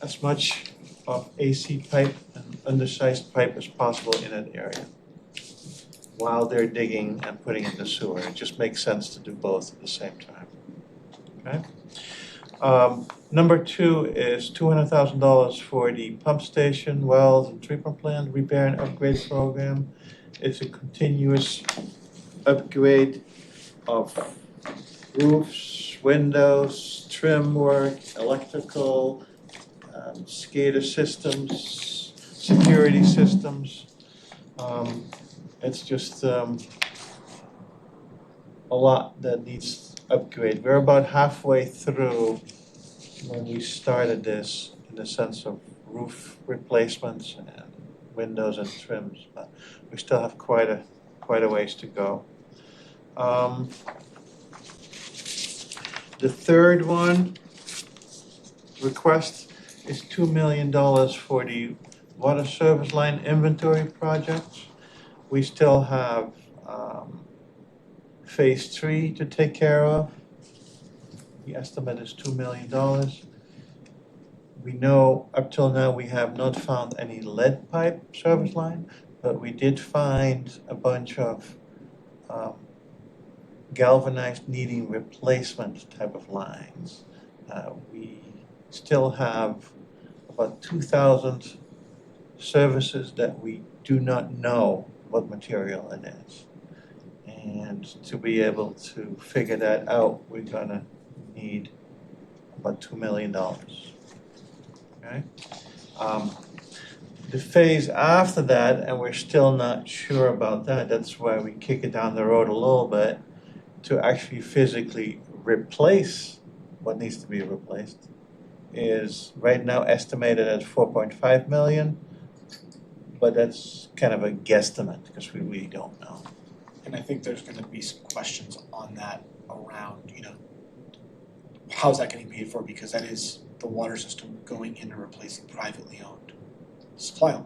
as much of AC pipe and undersized pipe as possible in that area while they're digging and putting in the sewer. It just makes sense to do both at the same time. Okay? Number 2 is $200,000 for the pump station, wells, and treatment plant repair and upgrade program. It's a continuous upgrade of roofs, windows, trim work, electrical, SCADA systems, security systems. It's just a lot that needs upgrade. We're about halfway through when we started this, in the sense of roof replacements and windows and trims, but we still have quite a ways to go. The third one request is $2 million for the water service line inventory projects. We still have phase 3 to take care of. The estimate is $2 million. We know up till now we have not found any lead pipe service line, but we did find a bunch of galvanized needing replacement type of lines. We still have about 2,000 services that we do not know what material it is. And to be able to figure that out, we're gonna need about $2 million. Okay? The phase after that, and we're still not sure about that, that's why we kick it down the road a little bit, to actually physically replace what needs to be replaced, is right now estimated at 4.5 million, but that's kind of a guesstimate, because we really don't know. And I think there's gonna be some questions on that around, how's that getting paid for, because that is the water system going in and replacing privately owned supply,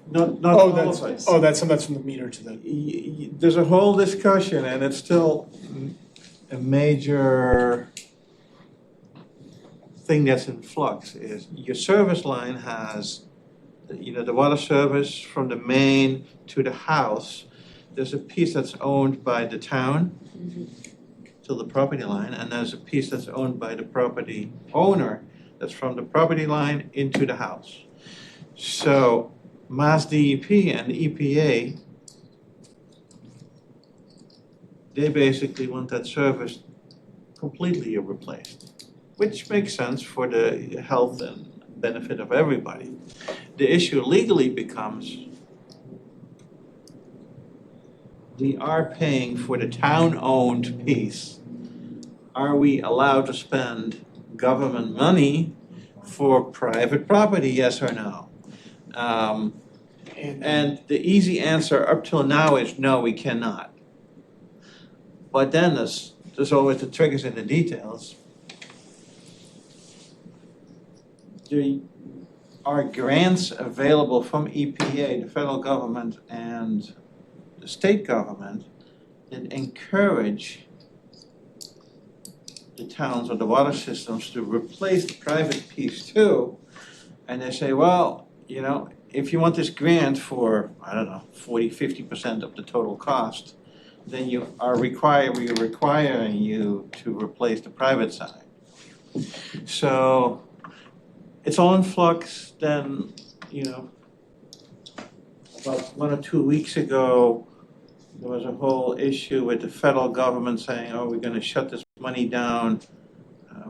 Not Oh, all that's, of it. that's from the meter to the, There's a whole discussion, and it's still a major thing that's in flux, is your service line has, the water service from the main to the house. There's a piece that's owned by the town to the property line, and there's a piece that's owned by the property owner that's from the property line into the house. So Mass DEP and the EPA, they basically want that service completely replaced, which makes sense for the health and benefit of everybody. The issue legally becomes, we are paying for the town-owned piece. Are we allowed to spend government money for private property, yes or no? And the easy answer up till now is no, we cannot. But then there's always the triggers in the details. There are grants available from EPA, the federal government, and the state government that encourage the towns or the water systems to replace the private piece too. And they say, well, if you want this grant for, 40-50% of the total cost, then we're requiring you to replace the private side. So it's all in flux. Then, about 1 or 2 weeks ago, there was a whole issue with the federal government saying, oh, we're gonna shut this money down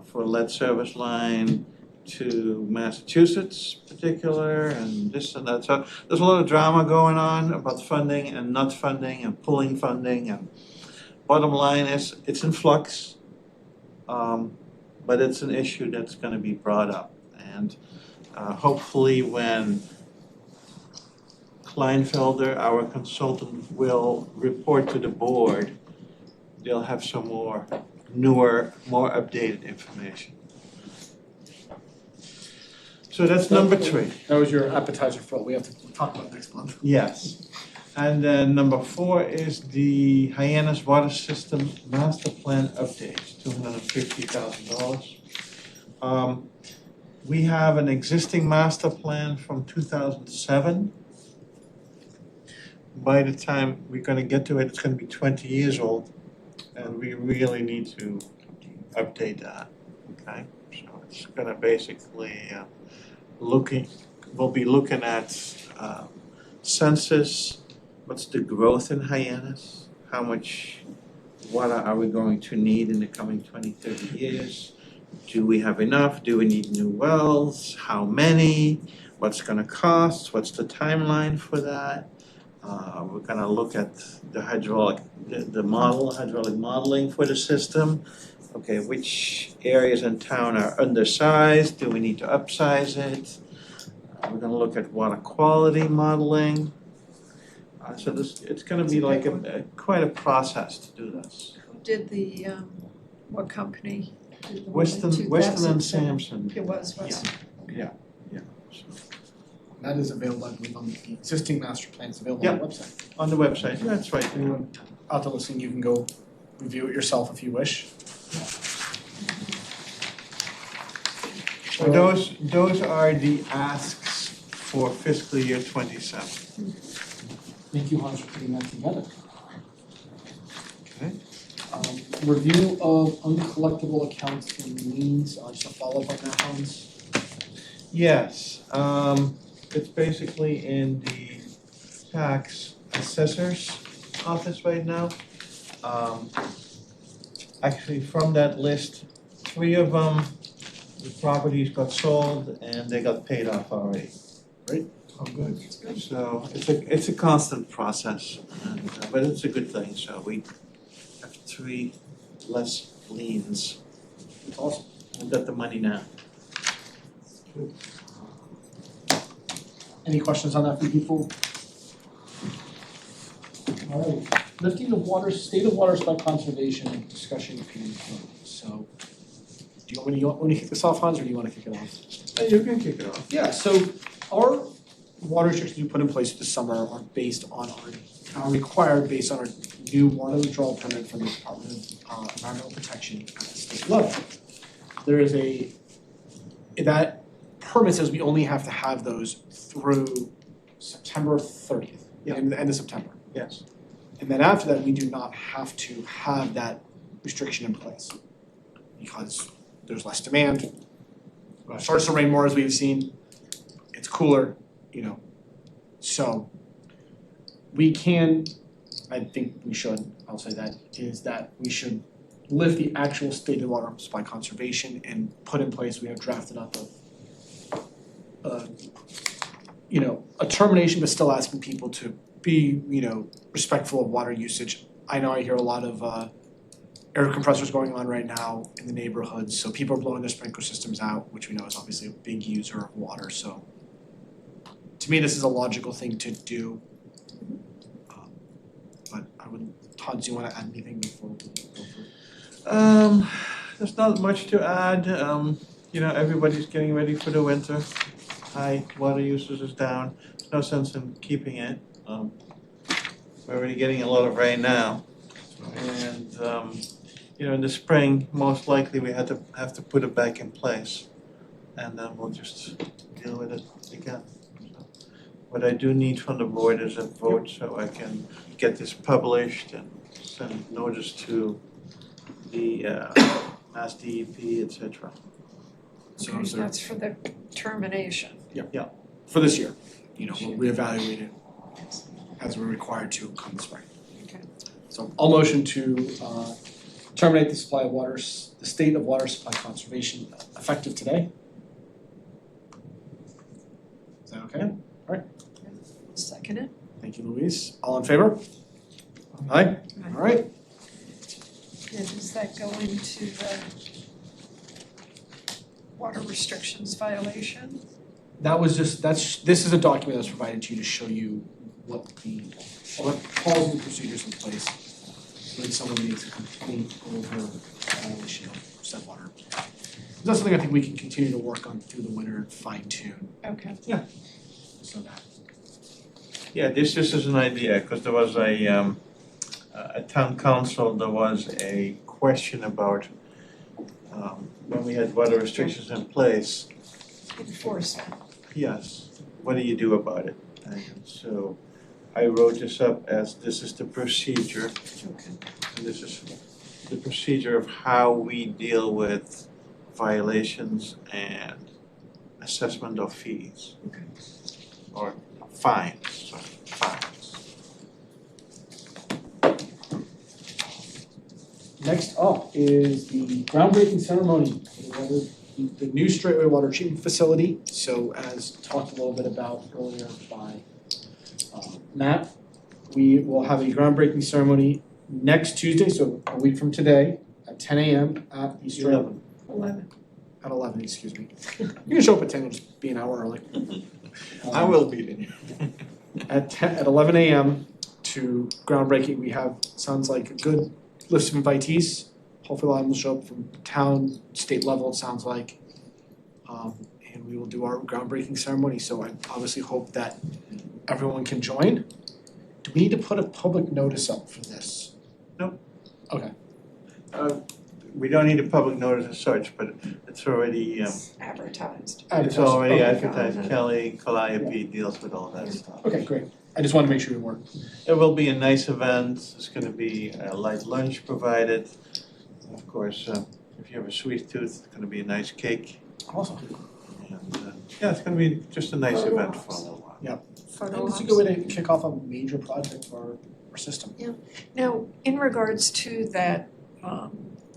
for lead service line to Massachusetts particular, and this and that. So there's a lot of drama going on about funding and not funding and pulling funding, and bottom line is, it's in flux. But it's an issue that's gonna be brought up, and hopefully when Kleinfelder, our consultant, will report to the board, they'll have some more newer, more updated information. So that's number 3. that was your appetizer for what we have to talk about next month. Yes. And then number 4 is the Hyannis Water System Master Plan update, $250,000. We have an existing master plan from 2007. By the time we're gonna get to it, it's gonna be 20 years old, and we really need to update that, okay? So it's gonna basically we'll be looking at census, what's the growth in Hyannis, how much water are we going to need in the coming 20, 30 years? Do we have enough? Do we need new wells? How many? What's gonna cost? What's the timeline for that? We're gonna look at the hydraulic modeling for the system. Okay, which areas in town are undersized? Do we need to upsize it? We're gonna look at water quality modeling. So it's gonna be like quite a process to do this. Who did what company did the one in Weston and 2007? Sampson. It was. Yeah. That is available, I believe, on the existing master plan is available on the website. On the website, yeah, that's right. Anyone out there listening, you can go review it yourself if you wish. So those are the asks for fiscal year 27. Thank you, Hans, for putting that together. Okay. Review of uncollectible accounts and liens, just a follow-up on that, Hans. Yes, It's basically in the tax assessor's office right now. Actually, from that list, 3 of them, the properties got sold and they got paid off already. Oh, good. So it's a constant process, but it's a good thing, so we have 3 less liens. That's awesome. We've got the money now. Any questions on that from people? All right, lifting the water, state of water supply conservation discussion committee. So, do you want me to kick this off, Hans, or do you want to kick it off? You can kick it off. Yeah, so our water restrictions we put in place this summer are based on are required based on our new water withdrawal permit from the Department of Environmental Protection at the state level. There is that permit says we only have to have those through September 30th, Yeah. end of September. Yes. And then after that, we do not have to have that restriction in place because there's less demand. It starts to rain more as we've seen. It's cooler, So we can, I think we should, I'll say that, is that we should lift the actual state of water supply conservation and put in place, we have drafted up a termination, but still asking people to be, respectful of water usage. I know I hear a lot of air compressors going on right now in the neighborhoods, so people are blowing their sprinkler systems out, which we know is obviously a big user of water, so to me, this is a logical thing to do. But Hans, do you wanna add anything before we go for it? There's not much to add, everybody's getting ready for the winter. High water usage is down, there's no sense in keeping it. We're already getting a lot of rain now. And, in the spring, most likely we have to put it back in place. And then we'll just deal with it again. What I do need from the board is a vote so I can get this published and send notice to the Mass DEP, et cetera. So Okay, is there, that's for the termination. for this year, we'll reevaluate it as we're required to come this spring. Okay. So I'll motion to terminate the supply of water, the state of water supply conservation effective today. Is that okay? Second it. Thank you, Louise. All in favor? Aye? All right. And does that go into the water restrictions violation? This is a document that's provided to you to show you what policies and procedures in place when someone makes a complaint over violation of said water. That's something I think we can continue to work on through the winter and fine tune, Okay. so that. Yeah, this just is an idea, because there was a town council, there was a question about when we had water restrictions in place, Enforcement. yes, what do you do about it? And so I wrote this up as this is the procedure, Okay. and this is the procedure of how we deal with violations and assessment of fees. Okay. Or fines. Next up is the groundbreaking ceremony for the new straightaway water treatment facility. So as talked a little bit about earlier by Matt, we will have a groundbreaking ceremony next Tuesday, so a week from today, at 10 a.m. at East Trail. 11. At 11, excuse me. You can show up at 10, it'll just be an hour early. I will be there. At 11 a.m. to groundbreaking, we have, sounds like a good list of invitees. Hopefully a lot of them will show up from town, state level, it sounds like. And we will do our groundbreaking ceremony, so I obviously hope that everyone can join. Do we need to put a public notice up for this? Nope. Okay, We don't need a public notice as such, but it's already, Advertised. it's already Okay. advertised. Kelly Calliope deals with all that stuff. Okay, great. I just wanted to make sure we weren't. It will be a nice event, there's gonna be a light lunch provided. Of course, if you have a sweet tooth, it's gonna be a nice cake. Awesome. And, yeah, it's gonna be just a nice event for a little while. Photo It's a ops. good way to kick off a major project for our system. Now, in regards to that,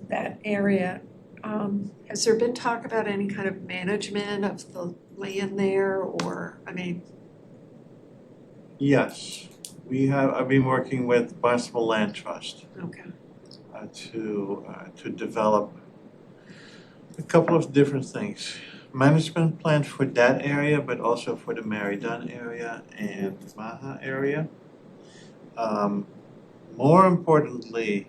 that area, has there been talk about any kind of management of the land there, or, I mean, Yes, I've been working with Barnstable Land Trust okay, to develop a couple of different things. Management plan for that area, but also for the Mary Dunn area and the Maha area. More importantly,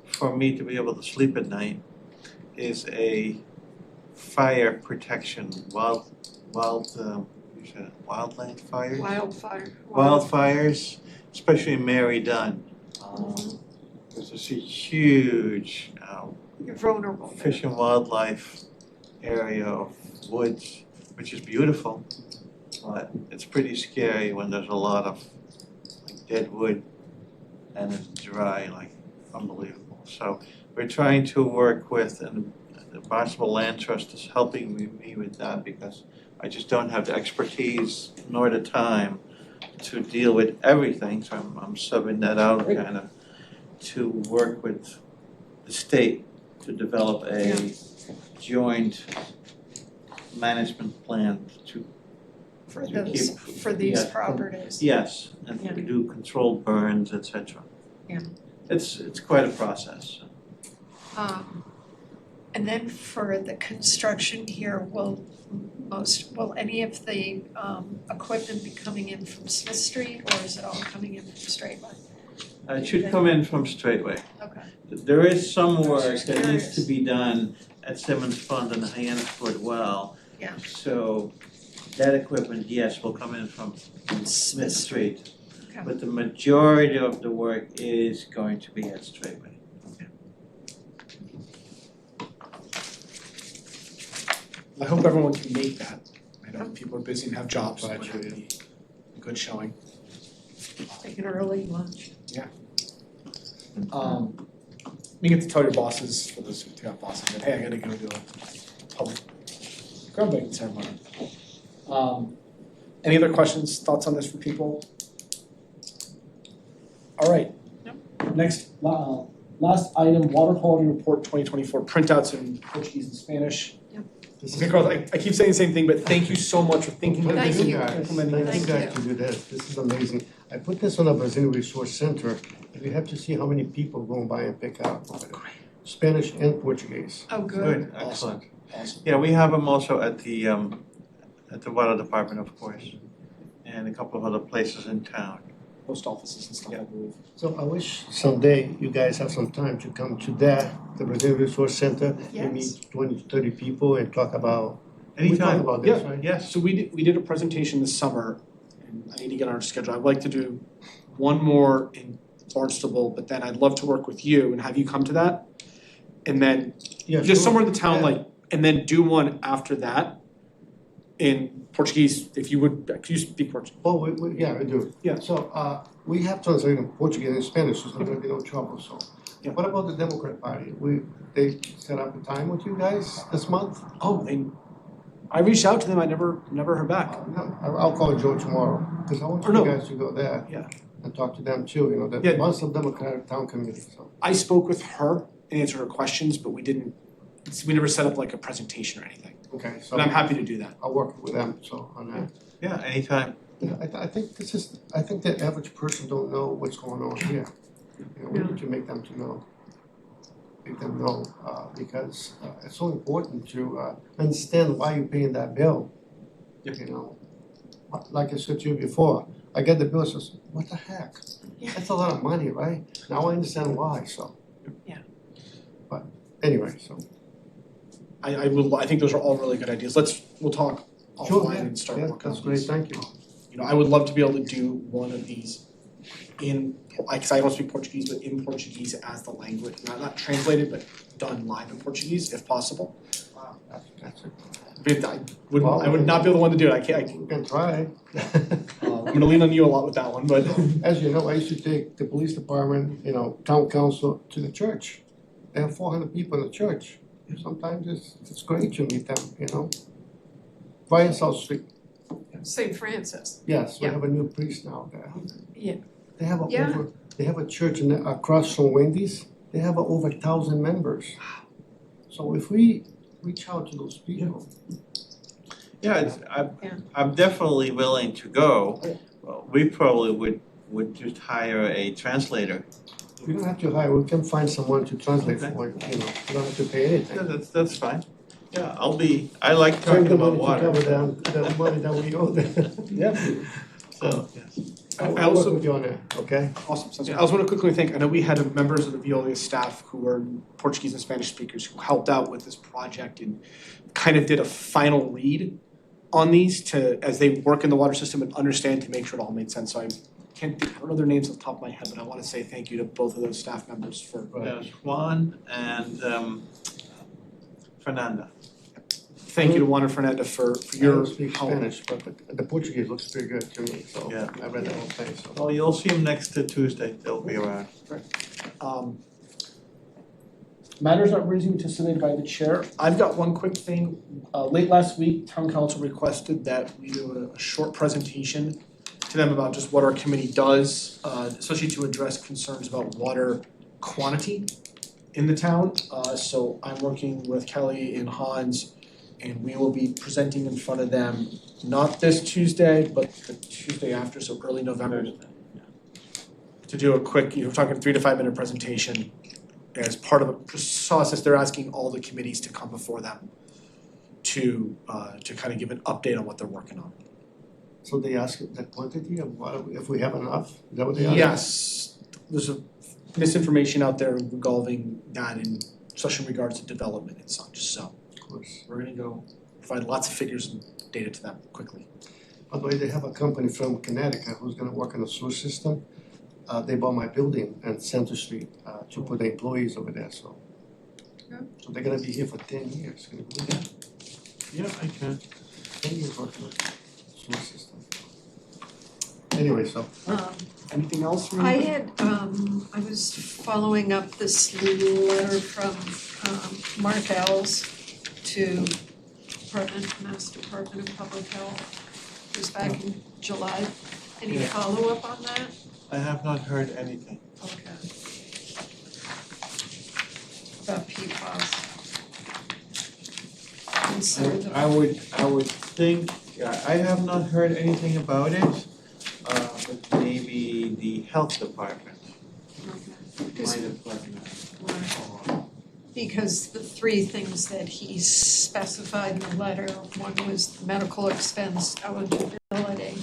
for me to be able to sleep at night is a fire protection, wildland fires? wildfire. Wildfires, especially in Mary Dunn. There's this huge You're vulnerable there. fish and wildlife area of woods, which is beautiful, but it's pretty scary when there's a lot of like dead wood and it's dry, like unbelievable. So we're trying to work with, and the Barnstable Land Trust is helping me with that because I just don't have the expertise nor the time to deal with everything, so I'm subbing that out kind of to work with the state to develop a joint management plan to For to those, keep- for these yeah, properties. yes, and Yeah. to do controlled burns, etc. Yeah. It's quite a process. And then for the construction here, will any of the equipment be coming in from Smith Street, or is it all coming in from Straight Line? It should come in from Straightway. Okay. There is some work that needs to be done at Simmons Pond and Hyannisford Well. Yeah. So that equipment, yes, will come in from Smith Street. Okay. But the majority of the work is going to be at Straightway. I hope everyone can make that. I know people are busy and have jobs, but it'll be a good showing. Take an early lunch. You get to tell your bosses, for those who got bosses, that, hey, I gotta go to a public groundbreaking ceremony. Any other questions, thoughts on this from people? All right. Next, last item, water quality report 2024, printouts in Portuguese and Spanish. Okay, Carl, I keep saying the same thing, but thank you so much for thinking of Thank this you. and implementing Thank this. you guys to do this, this is amazing. I put this on the Brazilian Resource Center, and you have to see how many people going by and pick up Spanish and Portuguese. Oh, good. Excellent. Awesome. Yeah, we have them also at the water department, of course, and a couple of other places in town. Post offices and stuff, I believe. So I wish someday you guys have some time to come to the Brazilian Resource Center, and Yes. meet 20 to 30 people and talk about, we talk Anytime. about this, Yeah. right? Yes. So we did a presentation this summer, and I need to get on our schedule. I'd like to do one more in Barnstable, but then I'd love to work with you and have you come to that. And then Yeah, just sure. somewhere in the town, Yeah. like, and then do one after that in Portuguese, if you would, could you speak Portuguese? Oh, yeah, we do. Yeah. So, we have translated in Portuguese and Spanish, so there's gonna be no trouble, so. Yeah. What about the Democrat Party? They set up a time with you guys this month? Oh, I reached out to them, I never heard back. No, I'll call Joe tomorrow, because I want Or you no. guys to go there. Yeah. And talk to them too, you know, Yeah. the Barnstable Democratic Town Committee, so. I spoke with her and answered her questions, but we never set up like a presentation or anything. Okay, so But I'm happy to do that. I'll work with them, so, on that. Yeah, anytime. Yeah, I think I think the average person don't know what's going on here. You know, we need to make them know, because it's so important to understand why you're paying that bill. You know, like I said to you before, I get the bill, says, what the heck? Yeah. That's a lot of money, right? Now I understand why, so. Yeah. But anyway, so. I think those are all really good ideas. We'll talk Sure, offline yeah, and start yeah, working on that's great, these. thank you. You know, I would love to be able to do one of these because I don't speak Portuguese, but in Portuguese as the language, not translated, but done live in Portuguese if possible. Wow, that's it. But I would not be the one to do it. I can't. We can try. I'm gonna lean on you a lot with that one, but As you know, I used to take the police department, you know, town council to the church. They have 400 people in the church. sometimes it's great to meet them, you know. Via South Street, St. Francis. yes, we Yeah. have a new priest now there. Yeah. They have Yeah. they have a church across from Wendy's, they have over 1,000 members. So if we reach out to those people, Yeah, Yeah. I'm definitely willing to go. Well, we probably would just hire a translator. we don't have to hire, we can find someone to translate Okay. for, you know, you don't have to pay anything. Yeah, that's fine. Yeah, I like Save talking the about money to water. cover the money that we owe them. Yeah. So, yes. I I'll work also, with you on that, okay? awesome, sounds good. I also want to quickly thank, I know we had members of the Veolia staff who were Portuguese and Spanish speakers who helped out with this project and kind of did a final read on these as they work in the water system and understand to make sure it all made sense. So I don't know their names off the top of my head, but I want to say thank you to both of those staff members for. There's Juan and Fernanda. Thank you to Juan and Fernanda for I your don't speak help. Spanish, but the Portuguese looks pretty good to me, so Yeah. I read the whole thing, so. Well, you'll see them next to Tuesday. They'll be around. Matters not reasonably anticipated by the chair. I've got one quick thing. Late last week, town council requested that we do a short presentation to them about just what our committee does, especially to address concerns about water quantity in the town. So I'm working with Kelly and Hans, and we will be presenting in front of them, not this Tuesday, but the Tuesday after, so early November. To do a quick, we're talking 3 to 5 minute presentation. As part of a process, they're asking all the committees to come before them to kind of give an update on what they're working on. So they ask the quantity of water, if we have enough, is that what they ask? Yes, there's a misinformation out there regarding that especially in regards to development and such, so Of course. we're gonna go provide lots of figures and data to them quickly. By the way, they have a company from Connecticut who's gonna work on the sewer system. They bought my building on Center Street to put the employees over there, so. Yeah. So they're gonna be here for 10 years, can you believe that? Yeah, I can. 10 years working on the sewer system. Anyway, so, Anything else from you? I was following up this letter from Mark Ells to Mass Department of Public Health. It was back in July. Any Yeah. follow-up on that? I have not heard anything. Okay. About PFAS. Consider the I would think, I have not heard anything about it, but maybe the health department Because- might have gotten that. Because the three things that he specified in the letter, one was medical expense eligibility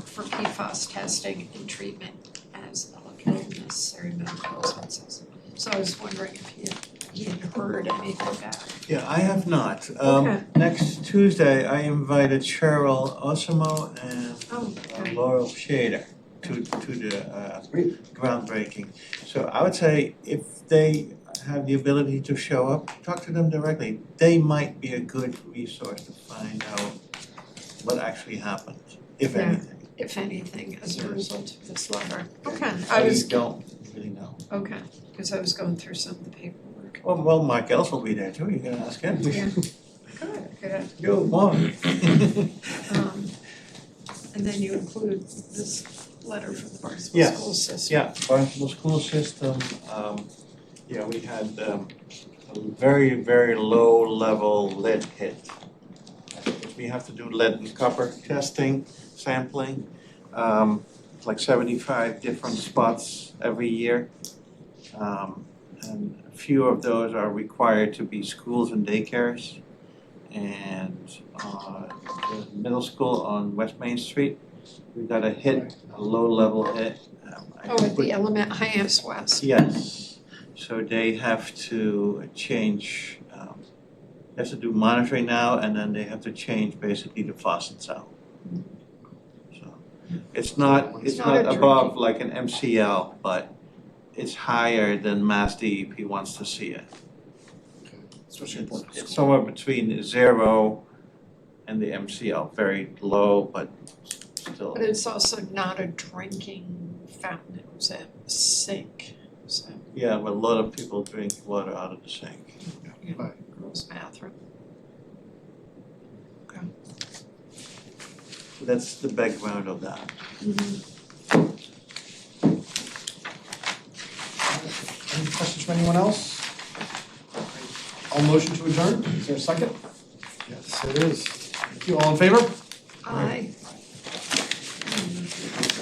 for PFAS testing and treatment as allocated necessary medical expenses. So I was wondering if he had heard anything back. Yeah, I have not. Okay. Next Tuesday, I invited Cheryl Osimo and Oh, okay. Laurel Shader to the groundbreaking. So I would say if they have the ability to show up, talk to them directly. They might be a good resource to find out what actually happened, if Yeah. anything. If anything, as a result of this letter. Okay, I don't really know. okay, because I was going through some of the paperwork. Well, Mark Ellis will be there too, you can ask him. Yeah. Good. Go, Mark. And then you include this letter from the Barnstable Yes. school system. Yeah, Barnstable school system, we had a very, very low level lead hit. We have to do lead and copper testing, sampling, like 75 different spots every year. And a few of those are required to be schools and daycares. And the middle school on West Main Street, we got a hit, a low level hit. Oh, at the highest west. Yes, so they have to change, they have to do monitoring now, and then they have to change basically the faucets out. So, it's not It's not a above like an MCL, but it's higher than Mass DEP wants to see it. Especially important. It's somewhere between 0 and the MCL, very low, but still. But it's also not a drinking fountain, it was a sink. So, Yeah, but a lot of people drink water out of the sink. girls' bathroom. So that's the background of that. Any questions from anyone else? All motion to adjourn, is there a second? Yes, it is. Thank you, all in favor? Aye.